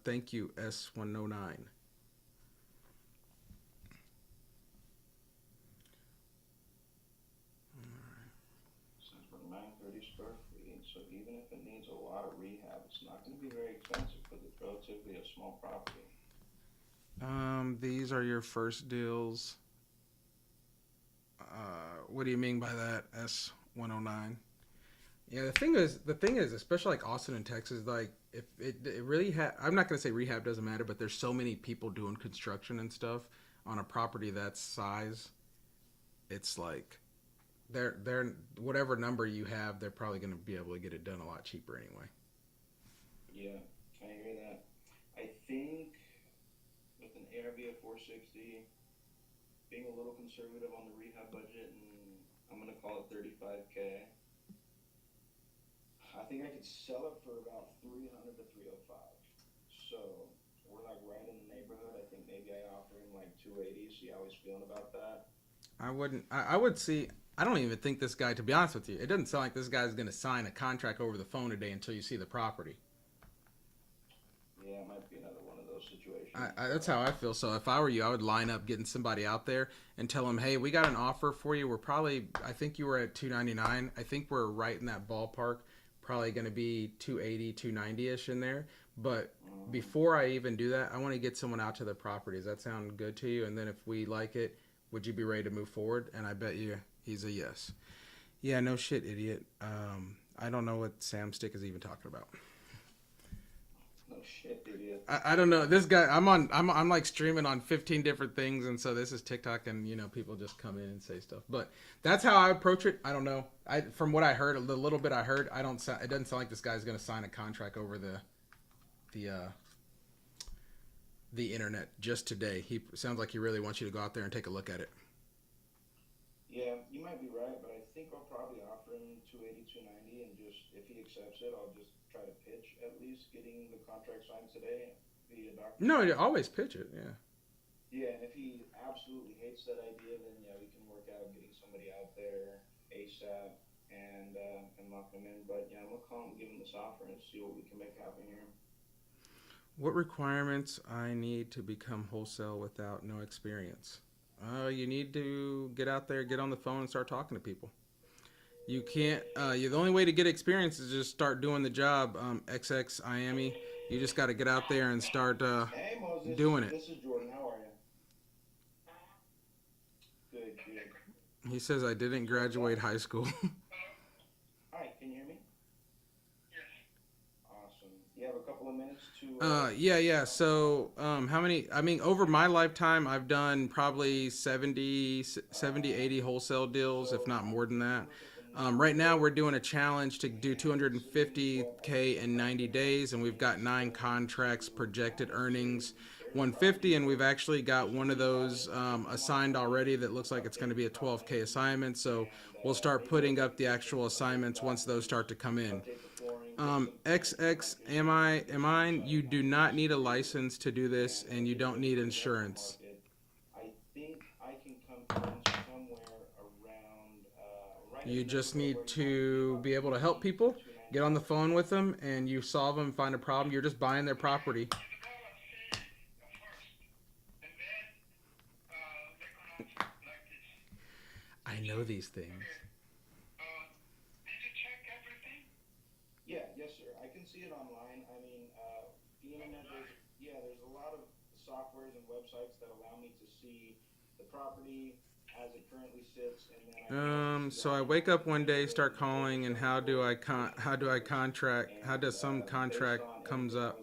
Speaker 3: Thank you, S109.
Speaker 1: Since we're 930 square feet, so even if it needs a lot of rehab, it's not going to be very expensive because it's relatively a small property.
Speaker 3: These are your first deals. What do you mean by that, S109? Yeah, the thing is, especially like Austin and Texas, like if it really I'm not gonna say rehab doesn't matter, but there's so many people doing construction and stuff on a property that size. It's like they're whatever number you have, they're probably gonna be able to get it done a lot cheaper anyway.
Speaker 1: Yeah, I hear that. I think with an ARV of 460, being a little conservative on the rehab budget, and I'm going to call it 35K, I think I could sell it for about 300 to 305. So we're like right in the neighborhood. I think maybe I offer him like 280, see how he's feeling about that.
Speaker 3: I would see. I don't even think this guy, to be honest with you, it doesn't sound like this guy's going to sign a contract over the phone today until you see the property.
Speaker 1: Yeah, it might be another one of those situations.
Speaker 3: That's how I feel. So if I were you, I would line up getting somebody out there and tell them, hey, we got an offer for you. I think you were at 299. I think we're right in that ballpark. Probably going to be 280, 290-ish in there. But before I even do that, I want to get someone out to the property. Does that sound good to you? And then if we like it, would you be ready to move forward? And I bet you he's a yes. Yeah, no shit, idiot. I don't know what Sam Stick is even talking about.
Speaker 1: No shit, idiot.
Speaker 3: I don't know. This guy, I'm like streaming on 15 different things, and so this is TikTok, and people just come in and say stuff. But that's how I approach it. I don't know. From what I heard, the little bit I heard, I don't. It doesn't sound like this guy's going to sign a contract over the the internet just today. He sounds like he really wants you to go out there and take a look at it.
Speaker 1: Yeah, you might be right, but I think I'll probably offer him 280, 290, and just if he accepts it, I'll just try to pitch at least getting the contract signed today via doctor.
Speaker 3: No, you always pitch it. Yeah.
Speaker 1: Yeah, and if he absolutely hates that idea, then yeah, we can work out getting somebody out there ASAP and lock him in. But yeah, I'm gonna call him, give him this offer, and see what we can make happen here.
Speaker 3: What requirements I need to become wholesale without no experience? You need to get out there, get on the phone, and start talking to people. You can't. The only way to get experience is just start doing the job. XX IAME. You just got to get out there and start
Speaker 1: Hey Moses,
Speaker 3: doing it.
Speaker 1: this is Jordan. How are you? Good, good.
Speaker 3: He says I didn't graduate high school.
Speaker 1: Hi, can you hear me?
Speaker 5: Yes.
Speaker 1: Awesome. You have a couple of minutes to.
Speaker 3: Yeah. So, how many? I mean, over my lifetime, I've done probably 70, 80 wholesale deals, if not more than that. Right now, we're doing a challenge to do 250K in 90 days, and we've got 9 contracts, projected earnings 150, and we've actually got one of those assigned already that looks like it's going to be a 12K assignment. So we'll start putting up the actual assignments once those start to come in. XX, am I? You do not need a license to do this, and you don't need insurance.
Speaker 1: I think I can come in somewhere around.
Speaker 3: You just need to be able to help people, get on the phone with them, and you solve them, find a problem. You're just buying their property.
Speaker 5: You gotta see first, and then they're gonna like this.
Speaker 3: I know these things.
Speaker 5: Did you check everything?
Speaker 1: Yeah, yes, sir. I can see it online. I mean, the internet. There's a lot of softwares and websites that allow me to see the property as it currently sits, and then.
Speaker 3: So I wake up one day, start calling, and how do I contract? How does some contract comes up?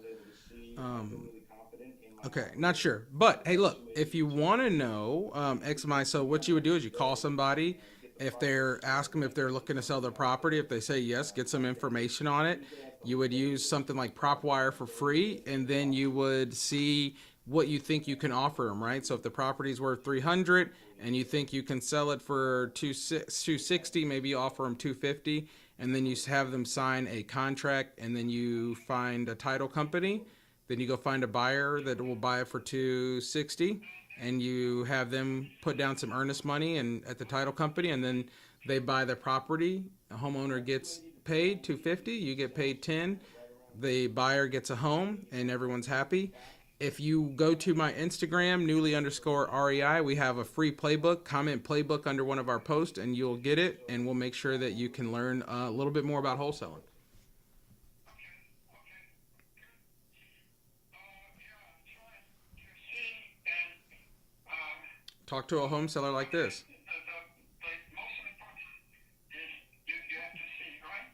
Speaker 3: Okay, not sure, but hey, look, if you want to know XMI, so what you would do is you call somebody. If ask them if they're looking to sell their property. If they say yes, get some information on it. You would use something like PropWire for free, and then you would see what you think you can offer them, right? So if the property's worth 300 and you think you can sell it for 260, maybe you offer them 250, and then you have them sign a contract, and then you find a title company. Then you go find a buyer that will buy it for 260, and you have them put down some earnest money and at the title company, and then they buy the property. A homeowner gets paid 250, you get paid 10. The buyer gets a home, and everyone's happy. If you go to my Instagram, newly_REI, we have a free playbook, comment playbook under one of our posts, and you'll get it, and we'll make sure that you can learn a little bit more about wholesaling. Talk to a home seller like this.
Speaker 5: The most important is you have to see, right?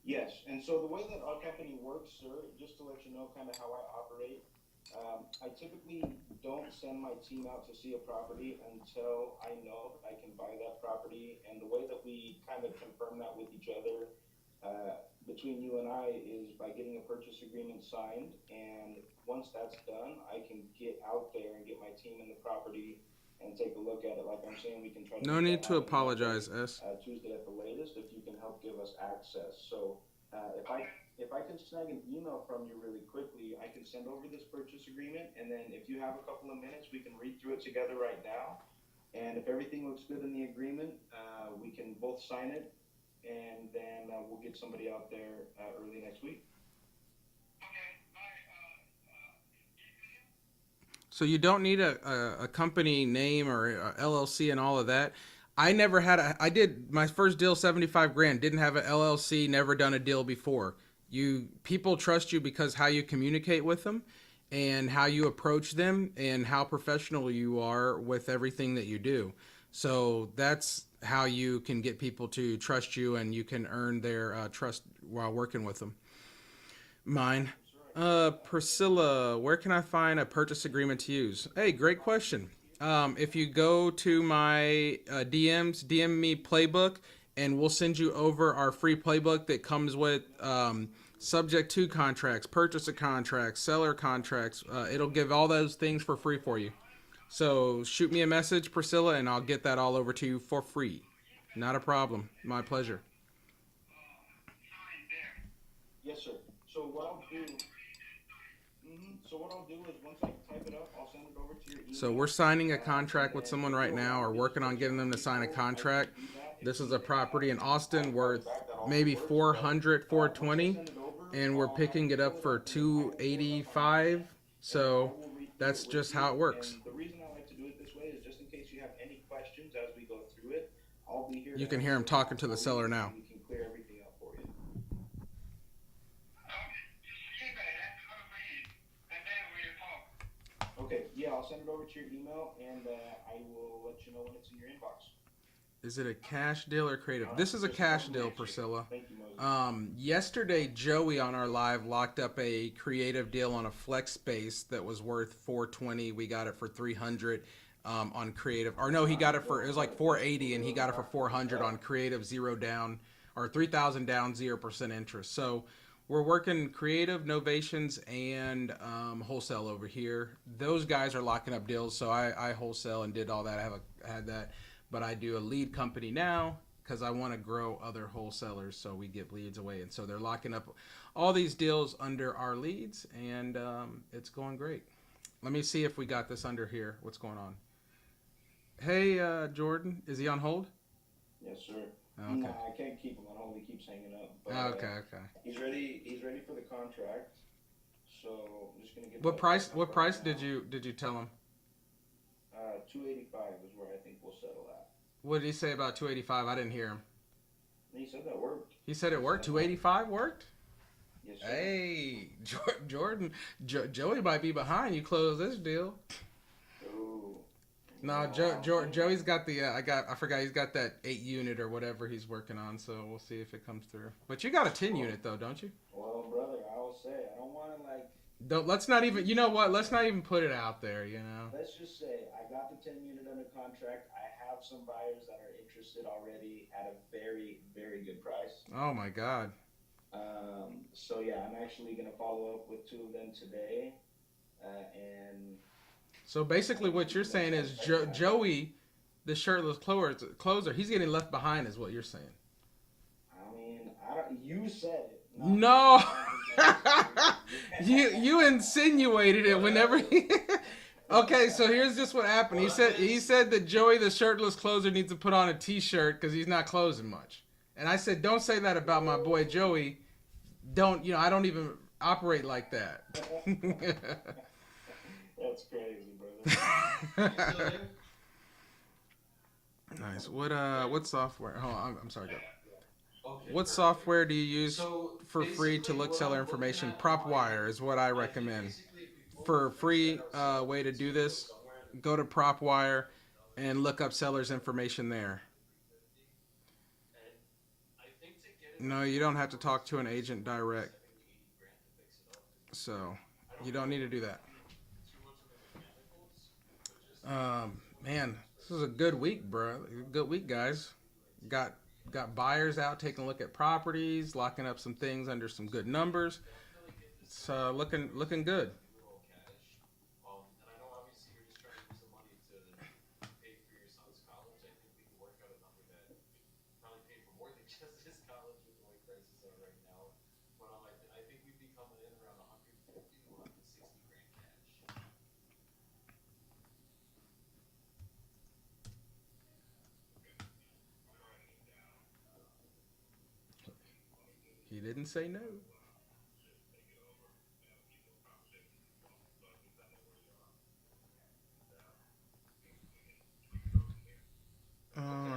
Speaker 1: Yes, and so the way that our company works, sir, just to let you know kind of how I operate, I typically don't send my team out to see a property until I know that I can buy that property. And the way that we kind of confirm that with each other between you and I is by getting a purchase agreement signed. And once that's done, I can get out there and get my team in the property and take a look at it. Like I'm saying, we can try to.
Speaker 3: No need to apologize, S.
Speaker 1: Tuesday at the latest, if you can help give us access. So if I can snag an email from you really quickly, I can send over this purchase agreement, and then if you have a couple of minutes, we can read through it together right now. And if everything looks good in the agreement, we can both sign it, and then we'll get somebody out there early next week.
Speaker 3: So you don't need a company name or a LLC and all of that. I never had I did my first deal, 75 grand, didn't have an LLC, never done a deal before. People trust you because how you communicate with them and how you approach them and how professional you are with everything that you do. So that's how you can get people to trust you, and you can earn their trust while working with them. Mine. Priscilla, where can I find a purchase agreement to use? Hey, great question. If you go to my DMs, DM me playbook, and we'll send you over our free playbook that comes with subject to contracts, purchaser contracts, seller contracts. It'll give all those things for free for you. So shoot me a message, Priscilla, and I'll get that all over to you for free. Not a problem. My pleasure.
Speaker 5: Sign there.
Speaker 1: Yes, sir. So what I'll do. So what I'll do is once I type it up, I'll send it over to your email.
Speaker 3: So we're signing a contract with someone right now, or working on getting them to sign a contract. This is a property in Austin worth maybe 400, 420, and we're picking it up for 285. So that's just how it works.
Speaker 1: And the reason I like to do it this way is just in case you have any questions as we go through it. I'll be here.
Speaker 3: You can hear him talking to the seller now.
Speaker 1: We can clear everything up for you.
Speaker 5: Okay. Just email it to me, and then we'll talk.
Speaker 1: Okay. Yeah, I'll send it over to your email, and I will let you know when it's in your inbox.
Speaker 3: Is it a cash deal or creative? This is a cash deal, Priscilla.
Speaker 1: Thank you, Moses.
Speaker 3: Yesterday, Joey on our live locked up a creative deal on a flex space that was worth 420. We got it for 300 on creative. Or no, he got it for, it was like 480, and he got it for 400 on creative, 0 down, or 3,000 down, 0% interest. So we're working creative, novations, and wholesale over here. Those guys are locking up deals, so I wholesale and did all that. I had that. But I do a lead company now because I want to grow other wholesalers so we get leads away. And so they're locking up all these deals under our leads, and it's going great. Let me see if we got this under here. What's going on? Hey, Jordan, is he on hold?
Speaker 1: Yes, sir.
Speaker 3: Okay.
Speaker 1: Nah, I can't keep him on hold. He keeps hanging up. But,
Speaker 3: Okay.
Speaker 1: He's ready. He's ready for the contract. So I'm just gonna get.
Speaker 3: What price? What price did you tell him?
Speaker 1: 285 is where I think we'll settle at.
Speaker 3: What did he say about 285? I didn't hear him.
Speaker 1: He said that worked.
Speaker 3: He said it worked. 285 worked.
Speaker 1: Yes, sir.
Speaker 3: Hey, Jordan, Joey might be behind. You close this deal.
Speaker 1: Ooh.
Speaker 3: No, Joey's got the I forgot, he's got that 8 unit or whatever he's working on, so we'll see if it comes through. But you got a 10 unit though, don't you?
Speaker 1: Well, brother, I will say I don't want to
Speaker 3: Let's not even, you know what? Let's not even put it out there, you know.
Speaker 1: Let's just say I got the 10 unit under contract. I have some buyers that are interested already at a very, very good price.
Speaker 3: Oh my God.
Speaker 1: So yeah, I'm actually gonna follow up with 2 of them today, and.
Speaker 3: So basically, what you're saying is Joey, the shirtless closer, he's getting left behind, is what you're saying.
Speaker 1: I mean, I don't. You said it.
Speaker 3: No. you insinuated it whenever. Okay, so here's just what happened. He said that Joey, the shirtless closer, needs to put on a T-shirt because he's not closing much. And I said, don't say that about my boy Joey. I don't even operate like that.
Speaker 1: That's crazy, brother.
Speaker 3: Nice. What software? Hold on, I'm sorry. Go. Okay, what software do you use for free to look seller information? PropWire is what I recommend. For free way to do this, go to PropWire and look up seller's information there. No, you don't have to talk to an agent direct. So you don't need to do that. Man, this is a good week, bro. Good week, guys. Got buyers out taking a look at properties, locking up some things under some good numbers. It's looking good. He didn't say no.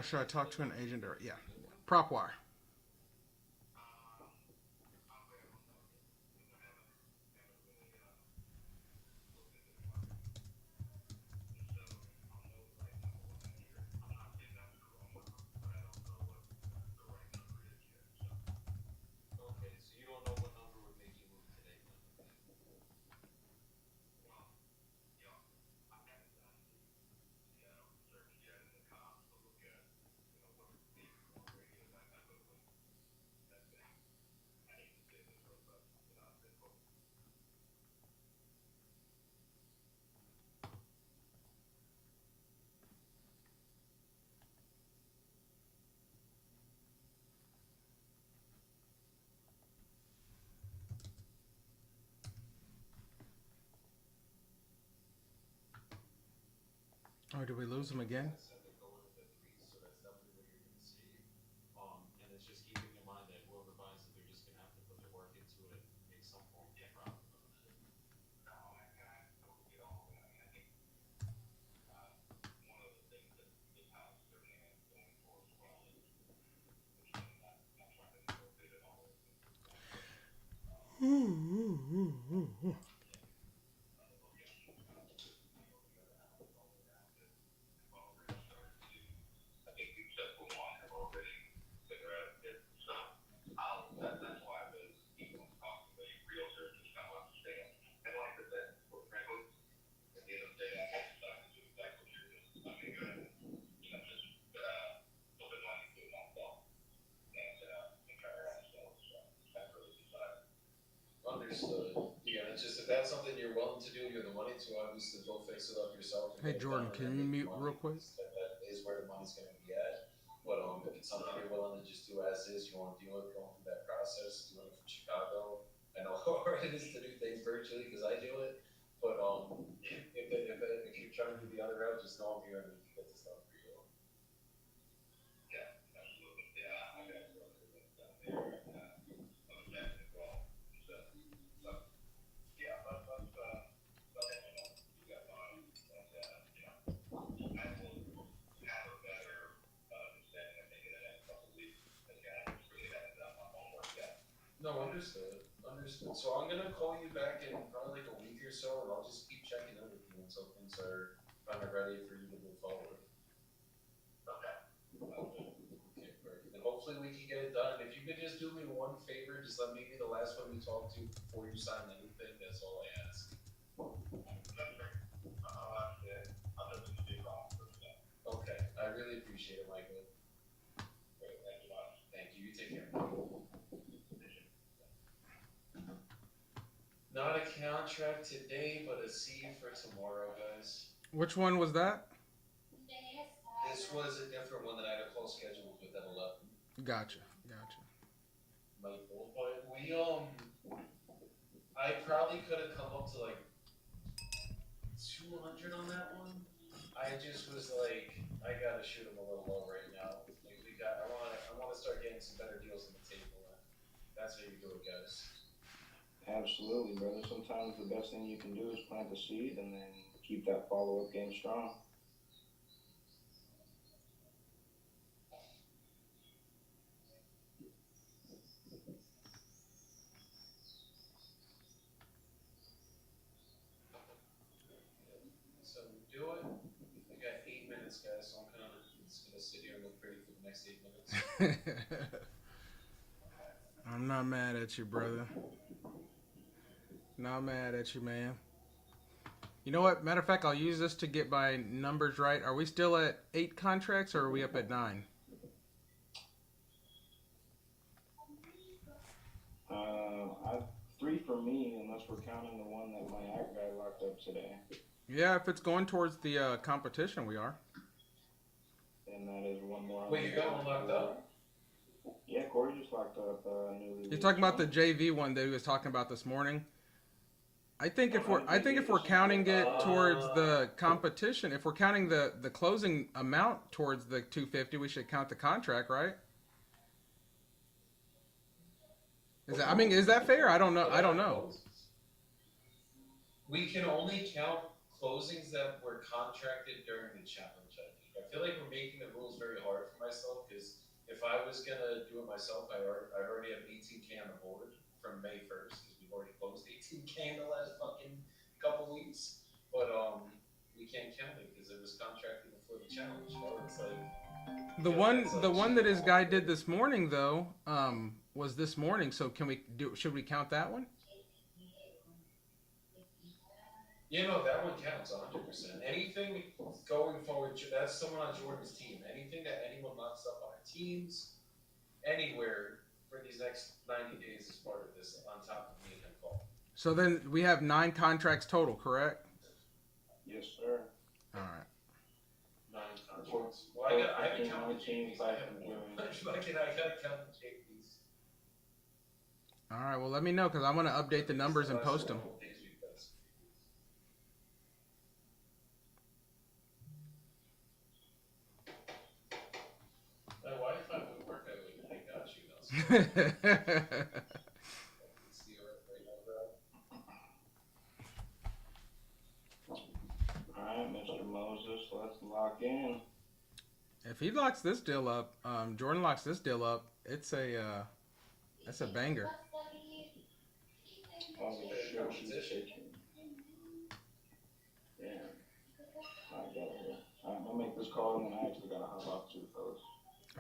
Speaker 3: Should I talk to an agent or yeah? PropWire. Oh, did we lose him again?
Speaker 2: I said they're going into threes, so that's definitely what you're gonna see. And it's just keeping in mind that whoever buys it, they're just gonna have to put their work into it and make some form of profit on it.
Speaker 5: No, and I totally get all of that. I mean, I think one of the things that this house certainly has going for as well is, which I'm not trying to negotiate at all, is I think the successful ones have already figured out it. So that's why the people talk to the realtors just kind of understand. And like I said, frankly, at the end of the day, I have decided to do exactly what you're doing. I mean, just put the money to myself and try to run myself. So that's really decided.
Speaker 2: Understood. Yeah, it's just if that's something you're willing to do, you have the money to, obviously go fix it up yourself.
Speaker 3: Hey, Jordan, can you mute real quick?
Speaker 2: That is where the money's going to be at. But if it's something you're willing to just do as is, you want to deal with going through that process, doing it from Chicago. I know how hard it is to do things virtually because I do it. But if you're trying to do the other route, just know I'm here and we can get this done for you.
Speaker 5: Yeah, absolutely. Yeah, I got brother that's down there and other as well. So, yeah, let's let me know. You got mine, and I will have a better understanding. I think in the next couple of weeks. Again, I just really haven't done my homework yet.
Speaker 2: No, understood. Understood. So I'm gonna call you back in probably like a week or so, and I'll just keep checking in with you until things are kind of ready for you to move forward.
Speaker 5: Okay.
Speaker 2: Okay, perfect. And hopefully we can get it done. If you could just do me one favor, just let me be the last one we talk to before you sign anything. That's all I ask.
Speaker 5: That's great. I'll just be wrong for that.
Speaker 2: Okay, I really appreciate it, Michael.
Speaker 5: Great, thank you much.
Speaker 2: Thank you. You take care. Not a contract today, but a C for tomorrow, guys.
Speaker 3: Which one was that?
Speaker 2: This was a different one that I had a call scheduled with at 11.
Speaker 3: Gotcha.
Speaker 2: Michael, but I probably could have come up to like 200 on that one. I just was like, I gotta shoot him a little low right now. Like I want to start getting some better deals on the table. That's how you do it, guys.
Speaker 1: Absolutely, brother. Sometimes the best thing you can do is plant the seed and then keep that follow-up game strong.
Speaker 2: So we do it. I got 8 minutes, guys, so I'm kind of just gonna sit here and look pretty for the next 8 minutes.
Speaker 3: I'm not mad at you, brother. Not mad at you, man. You know what? Matter of fact, I'll use this to get my numbers right. Are we still at 8 contracts or are we up at 9?
Speaker 1: I've 3 for me, unless we're counting the one that my act guy locked up today.
Speaker 3: Yeah, if it's going towards the competition, we are.
Speaker 1: And that is one more.
Speaker 2: Wait, you got one locked up?
Speaker 1: Yeah, Corey just locked up newly.
Speaker 3: You're talking about the JV one that he was talking about this morning. I think if we're counting it towards the competition, if we're counting the closing amount towards the 250, we should count the contract, right? Is that fair? I don't know.
Speaker 2: We can only count closings that were contracted during the challenge. I feel like we're making the rules very hard for myself because if I was gonna do it myself, I already have 18K on the board from May 1st because we've already closed 18K in the last fucking couple weeks. But we can't count it because it was contracted before the challenge. You know, it's like
Speaker 3: the one that his guy did this morning though was this morning. So should we count that one?
Speaker 2: Yeah, no, that one counts 100%. Anything going forward, that's someone on Jordan's team. Anything that anyone knocks up on our teams, anywhere for these next 90 days is part of this on top of me and him, Paul.
Speaker 3: So then we have 9 contracts total, correct?
Speaker 1: Yes, sir.
Speaker 3: All right.
Speaker 2: 9 contracts. Well, I haven't counted the JVs. I haven't more. I gotta count the JVs.
Speaker 3: All right. Well, let me know because I'm gonna update the numbers and post them.
Speaker 1: Alright, Mr. Moses, let's lock in.
Speaker 3: If he locks this deal up, Jordan locks this deal up, it's that's a banger.
Speaker 1: Holy shit, she's shaking. Damn. I got it here. Alright, I'm gonna make this call and then I actually gotta hop off too, fellas.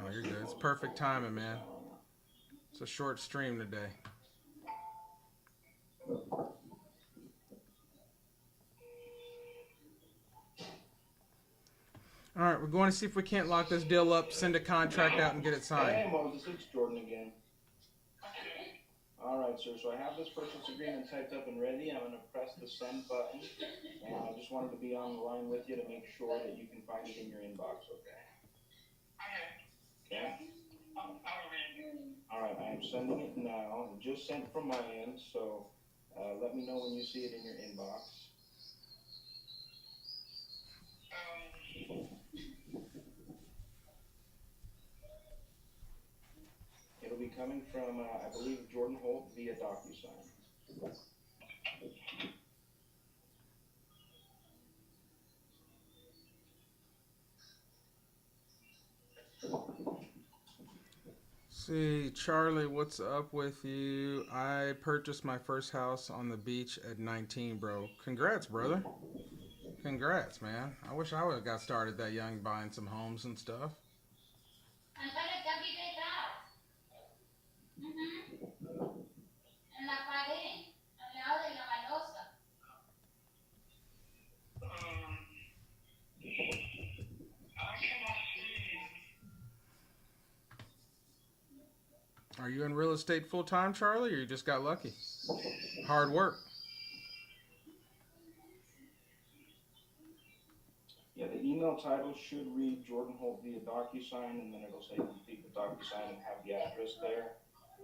Speaker 3: Oh, you're good. It's perfect timing, man. It's a short stream today. All right, we're going to see if we can't lock this deal up, send a contract out, and get it signed.
Speaker 1: Hey, Moses, it's Jordan again. Alright, sir, so I have this purchase agreement typed up and ready. I'm going to press the send button. And I just wanted to be on the line with you to make sure that you can find it in your inbox, okay? Okay? Alright, I am sending it now. It just sent from my end, so let me know when you see it in your inbox. It'll be coming from, I believe, Jordan Holt via DocuSign.
Speaker 3: See, Charlie, what's up with you? I purchased my first house on the beach at 19, bro. Congrats, brother. Congrats, man. I wish I would have got started that young buying some homes and stuff. Are you in real estate full time, Charlie, or you just got lucky? Hard work.
Speaker 1: Yeah, the email title should read Jordan Holt via DocuSign, and then it'll say complete the DocuSign and have the address there.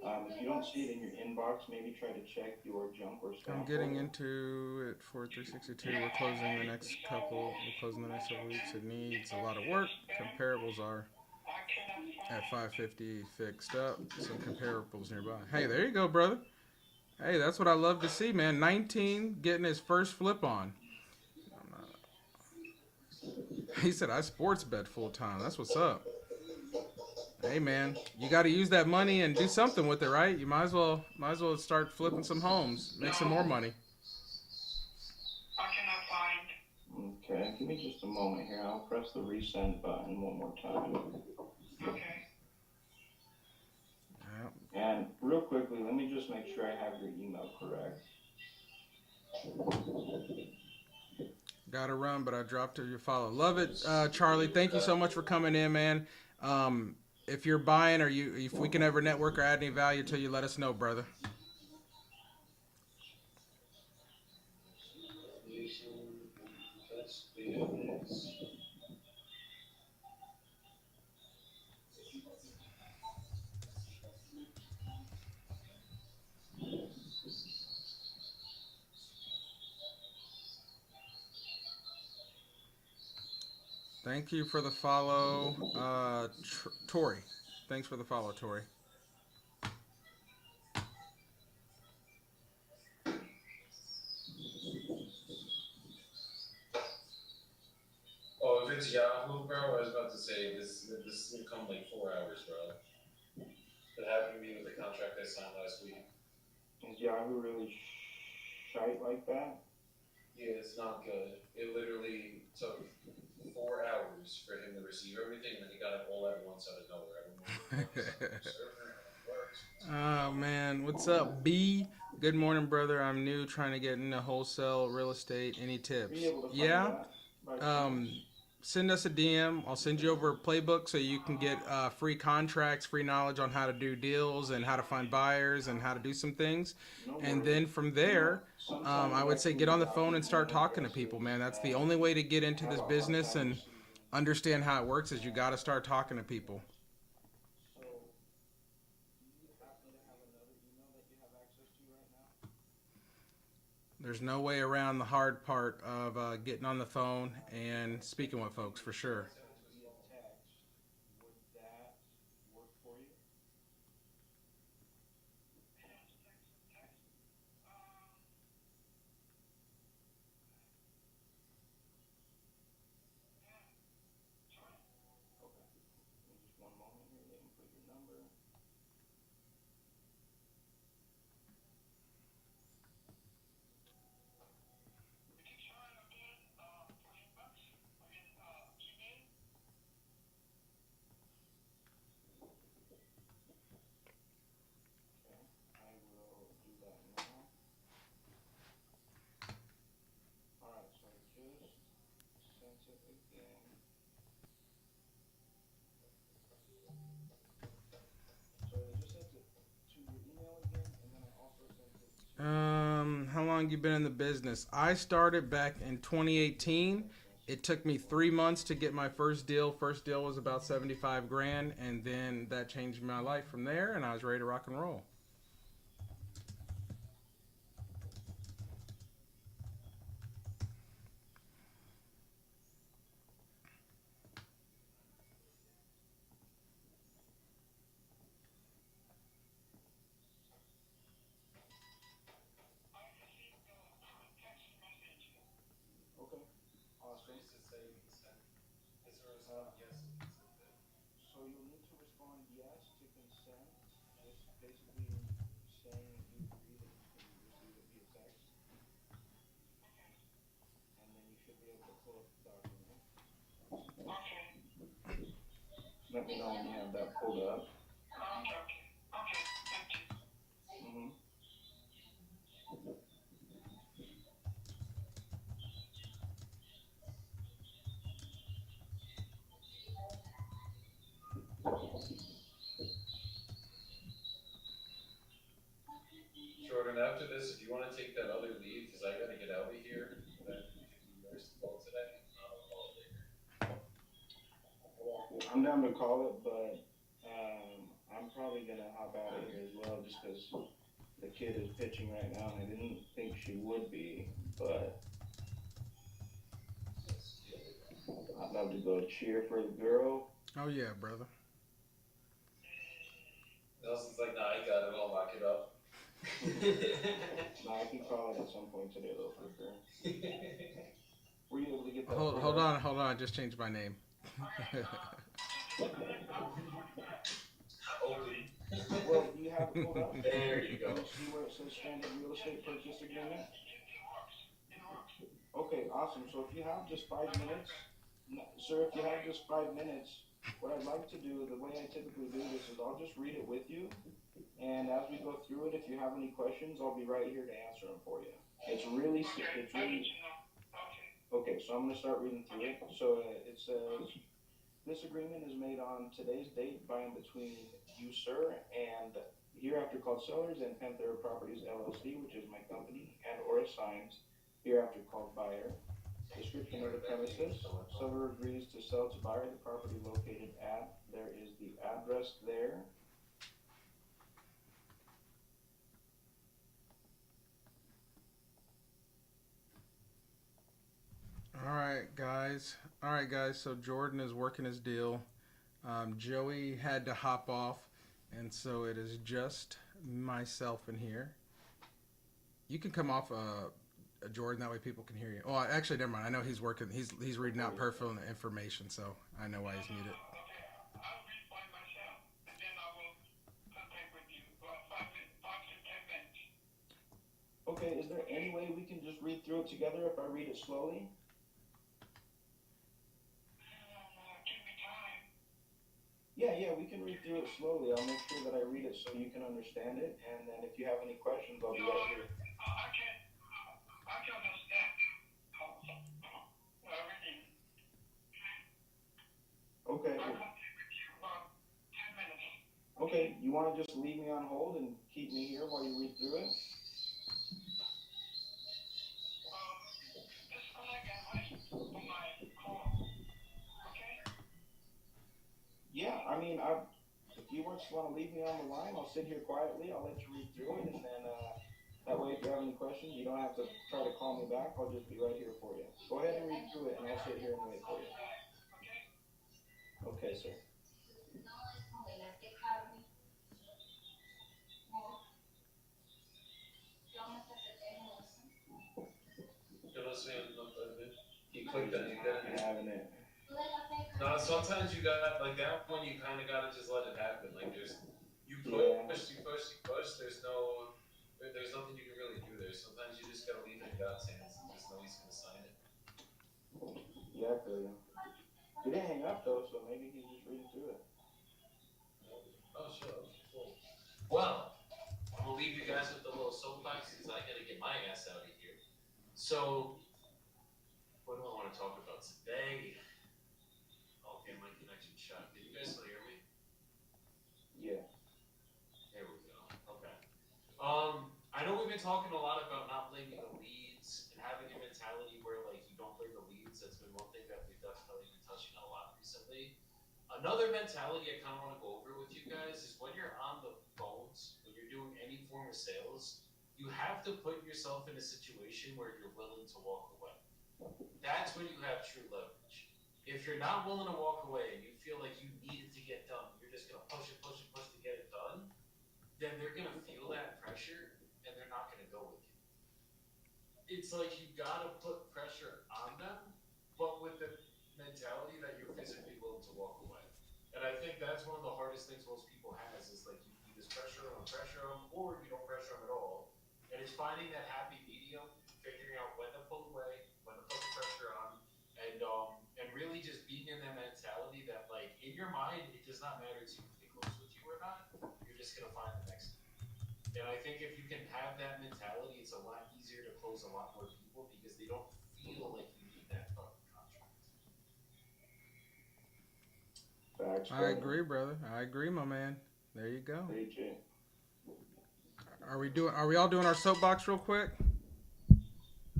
Speaker 1: If you don't see it in your inbox, maybe try to check your junk or spam.
Speaker 3: I'm getting into it for 362. We're closing the next couple. We're closing the next couple weeks. It needs a lot of work. Comparables are at 550 fixed up. Some comparables nearby. Hey, there you go, brother. Hey, that's what I love to see, man. 19 getting his first flip on. He said, I sports bet full time. That's what's up. Hey, man, you got to use that money and do something with it, right? You might as well start flipping some homes, make some more money.
Speaker 1: Okay, give me just a moment here. I'll press the resend button one more time.
Speaker 4: Okay.
Speaker 3: Yeah.
Speaker 1: And real quickly, let me just make sure I have your email correct.
Speaker 3: Got to run, but I dropped your follow. Love it, Charlie. Thank you so much for coming in, man. If you're buying or if we can ever network or add any value to you, let us know, brother. Thank you for the follow, Tori. Thanks for the follow, Tori.
Speaker 2: Oh, if it's Yahoo, bro, I was about to say this will come like 4 hours, bro. It happened to me with the contract I signed last week.
Speaker 1: Is Yahoo really shite like that?
Speaker 2: Yeah, it's not good. It literally took 4 hours for him to receive everything, and then he got it all at once out of nowhere. I don't know.
Speaker 3: Oh, man. What's up, B? Good morning, brother. I'm new, trying to get into wholesale real estate. Any tips? Yeah. Send us a DM. I'll send you over a playbook so you can get free contracts, free knowledge on how to do deals and how to find buyers and how to do some things. And then from there, I would say get on the phone and start talking to people, man. That's the only way to get into this business and understand how it works is you got to start talking to people.
Speaker 1: So, do you happen to have another email that you have access to right now?
Speaker 3: There's no way around the hard part of getting on the phone and speaking with folks, for sure.
Speaker 1: Via text, would that work for you? it again. So I just sent it to your email again, and then I also sent it to
Speaker 3: How long you been in the business? I started back in 2018. It took me 3 months to get my first deal. First deal was about 75 grand, and then that changed my life from there, and I was ready to rock and roll.
Speaker 1: okay,
Speaker 2: So
Speaker 1: awesome.
Speaker 2: you should say consent. Is there a
Speaker 1: Uh,
Speaker 2: response? Yes, consent.
Speaker 1: so you'll need to respond yes to consent, just basically saying that you agree that you can receive it via text, and then you should be able to pull up the document. Let me know when you have that pulled up. Mm-hmm.
Speaker 2: Jordan, after this, if you want to take that other lead, because I got to get out of here, then you can do yours call today. If not, I'll call it later.
Speaker 1: I'm down to call it, but I'm probably gonna hop out of here as well, just because the kid is pitching right now, and I didn't think she would be, but I'd love to go cheer for the girl.
Speaker 3: Oh yeah, brother.
Speaker 2: Nelson's like, nah, I got it. I'll lock it up.
Speaker 1: No, I can call it at some point today, though, for sure. Were you able to get that?
Speaker 3: Hold on, hold on. I just changed my name.
Speaker 2: Open.
Speaker 1: Well, do you have it pulled up?
Speaker 2: There you go.
Speaker 1: Can you see where it says standard real estate purchase agreement? Okay, awesome. So if you have just 5 minutes, sir, if you have just 5 minutes, what I'd like to do, the way I typically do this is I'll just read it with you. And as we go through it, if you have any questions, I'll be right here to answer them for you. It's really, okay, so I'm going to start reading through it. So it says, this agreement is made on today's date by and between you, sir, and hereafter called Sellers and Panther Properties LLC, which is my company, and or assigns, hereafter called buyer. Description of the premises. Seller agrees to sell to buyer the property located at, there is the address there.
Speaker 3: All right, guys. All right, guys. So Jordan is working his deal. Joey had to hop off, and so it is just myself in here. You can come off, Jordan. That way people can hear you. Oh, actually, never mind. I know he's working. He's reading out personal information, so I know why he's muted.
Speaker 1: Okay, is there any way we can just read through it together if I read it slowly? Yeah, we can read through it slowly. I'll make sure that I read it so you can understand it, and then if you have any questions, I'll be right here.
Speaker 4: I can understand everything.
Speaker 1: Okay.
Speaker 4: I will be with you about 10 minutes.
Speaker 1: Okay, you want to just leave me on hold and keep me here while you read through it?
Speaker 4: Disconnect and wait for my call. Okay?
Speaker 1: Yeah, I mean, if you just want to leave me on the line, I'll sit here quietly. I'll let you read through it, and then that way, if you have any questions, you don't have to try to call me back. I'll just be right here for you. Go ahead and read through it, and I'll sit here and wait for you. Okay, sir.
Speaker 2: He clicked on it.
Speaker 1: I'm having it.
Speaker 2: No, sometimes you got like that one. You kind of gotta just let it happen. Like you push. There's nothing you can really do there. Sometimes you just gotta leave it in God's hands and just know He's gonna sign it.
Speaker 1: Yeah, I feel you. He didn't hang up though, so maybe he's just reading through it.
Speaker 2: Oh, sure. Cool. Well, I'm gonna leave you guys with the little soapbox because I gotta get my ass out of here. So, what do I want to talk about today? been talking a lot about not blaming the leads and having a mentality where like you don't blame the leads. That's been one thing that we've definitely been touching on a lot recently. Another mentality I kind of want to go over with you guys is when you're on the phones, when you're doing any form of sales, you have to put yourself in a situation where you're willing to walk away. That's when you have true leverage. If you're not willing to walk away and you feel like you need it to get done, you're just going to push and push and push to get it done, then they're going to feel that pressure and they're not going to go with you. It's like you got to put pressure on them, but with the mentality that you're physically willing to walk away. And I think that's one of the hardest things most people has is like you just pressure them, or you don't pressure them at all. And it's finding that happy medium, figuring out when to pull away, when to put the pressure on, and really just being in that mentality that like in your mind it does not matter to you if they close with you or not. You're just gonna find the next thing. And I think if you can have that mentality, it's a lot easier to close a lot more people because they don't feel like you need that fucking contract.
Speaker 1: Facts,
Speaker 3: I
Speaker 1: brother.
Speaker 3: agree, brother. I agree, my man. There you go.
Speaker 1: Preach it.
Speaker 3: Are we all doing our soapbox real quick?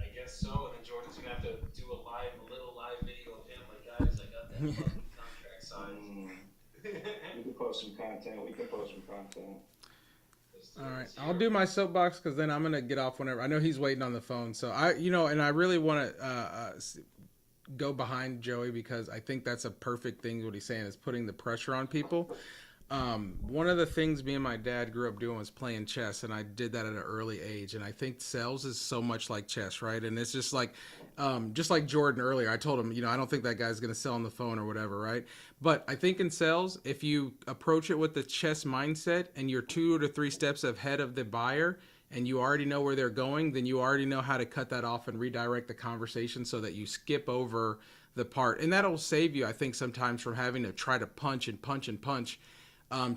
Speaker 2: I guess so. And then Jordan's gonna have to do a little live video of him. Like, guys, I got that fucking contract signed.
Speaker 1: We can post some content.
Speaker 3: All right, I'll do my soapbox because then I'm gonna get off whenever. I know he's waiting on the phone, so and I really want to go behind Joey because I think that's a perfect thing. What he's saying is putting the pressure on people. One of the things me and my dad grew up doing was playing chess, and I did that at an early age. And I think sales is so much like chess, right? And it's just like Jordan earlier. I told him, I don't think that guy's going to sell on the phone or whatever, right? But I think in sales, if you approach it with the chess mindset and you're 2 to 3 steps ahead of the buyer, and you already know where they're going, then you already know how to cut that off and redirect the conversation so that you skip over the part. And that'll save you, I think, sometimes from having to try to punch and punch and punch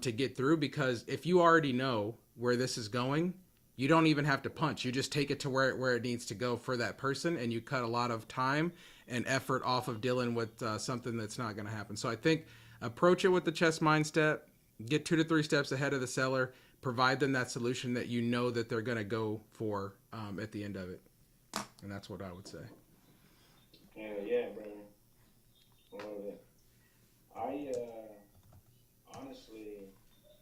Speaker 3: to get through, because if you already know where this is going, you don't even have to punch. You just take it to where it needs to go for that person, and you cut a lot of time and effort off of dealing with something that's not going to happen. So I think approach it with the chess mindset, get 2 to 3 steps ahead of the seller, provide them that solution that you know that they're going to go for at the end of it. And that's what I would say.
Speaker 1: Yeah, brother. Love it. Honestly,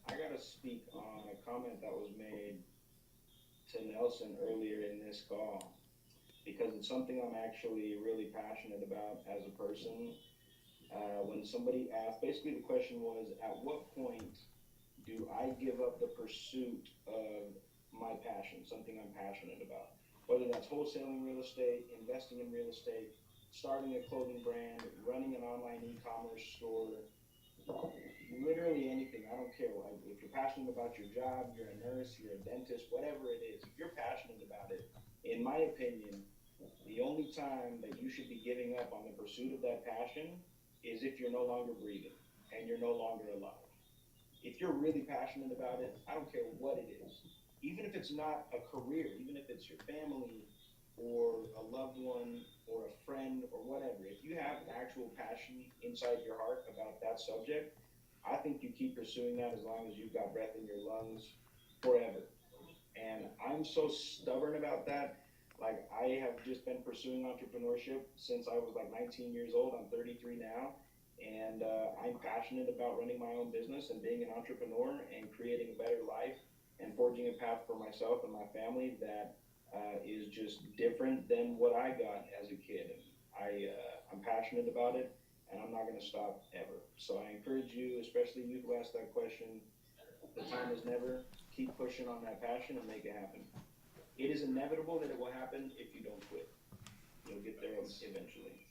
Speaker 1: I gotta speak on a comment that was made to Nelson earlier in this call because it's something I'm actually really passionate about as a person. When somebody asked, basically the question was, at what point do I give up the pursuit of my passion, something I'm passionate about? Whether that's wholesaling real estate, investing in real estate, starting a clothing brand, running an online e-commerce store, literally anything. I don't care. If you're passionate about your job, you're a nurse, you're a dentist, whatever it is, if you're passionate about it, in my opinion, the only time that you should be giving up on the pursuit of that passion is if you're no longer breathing and you're no longer alive. If you're really passionate about it, I don't care what it is. Even if it's not a career, even if it's your family or a loved one or a friend or whatever, if you have actual passion inside your heart about that subject, I think you keep pursuing that as long as you've got breath in your lungs forever. And I'm so stubborn about that. Like, I have just been pursuing entrepreneurship since I was like 19 years old. I'm 33 now. And I'm passionate about running my own business and being an entrepreneur and creating a better life and forging a path for myself and my family that is just different than what I got as a kid. And I'm passionate about it, and I'm not going to stop ever. So I encourage you, especially you who asked that question, the time is never. Keep pushing on that passion and make it happen. It is inevitable that it will happen if you don't quit. You'll get there eventually.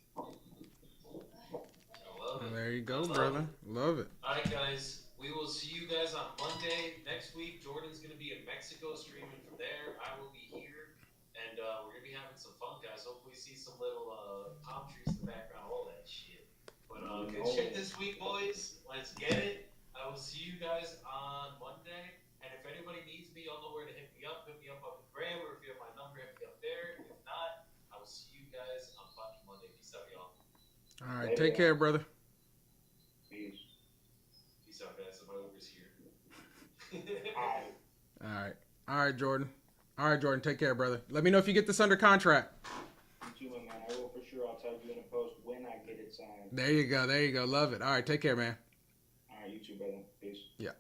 Speaker 3: Well, there you go, brother. Love it.
Speaker 2: All right, guys. We will see you guys on Monday. Next week, Jordan's going to be in Mexico streaming from there. I will be here. And we're going to be having some fun, guys. Hopefully see some little palm trees in the background, all that shit. But good shit this week, boys. Let's get it. I will see you guys on Monday. And if anybody needs me, y'all know where to hit me up. Hit me up on Instagram, or if you have my number, hit me up there. If not, I will see you guys on fucking Monday. Peace out, y'all.
Speaker 3: All right, take care, brother.
Speaker 1: Peace.
Speaker 2: Peace out, guys. My Uber's here.
Speaker 3: All right, Jordan. All right, Jordan. Take care, brother. Let me know if you get this under contract.
Speaker 1: You too, my man. I will for sure. I'll tag you in a post when I get it signed.
Speaker 3: There you go. There you go. Love it. All right. Take care, man.
Speaker 1: All right, you too, brother. Peace.
Speaker 3: Yeah.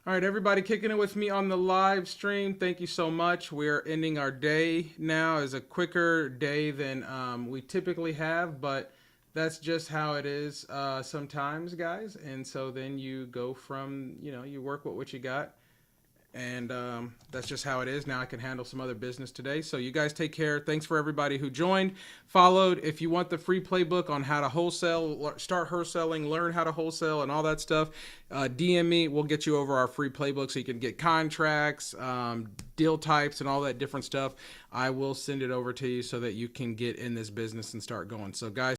Speaker 3: All right, everybody kicking it with me on the live stream. Thank you so much. We're ending our day now. It's a quicker day than we typically have, but that's just how it is sometimes, guys. And so then you go from, you work with what you got. And that's just how it is. Now I can handle some other business today. So you guys take care. Thanks for everybody who joined, followed. If you want the free playbook on how to wholesale, start wholesaling, learn how to wholesale and all that stuff, DM me. We'll get you over our free playbook so you can get contracts, deal types, and all that different stuff. I will send it over to you so that you can get in this business and start going. So guys,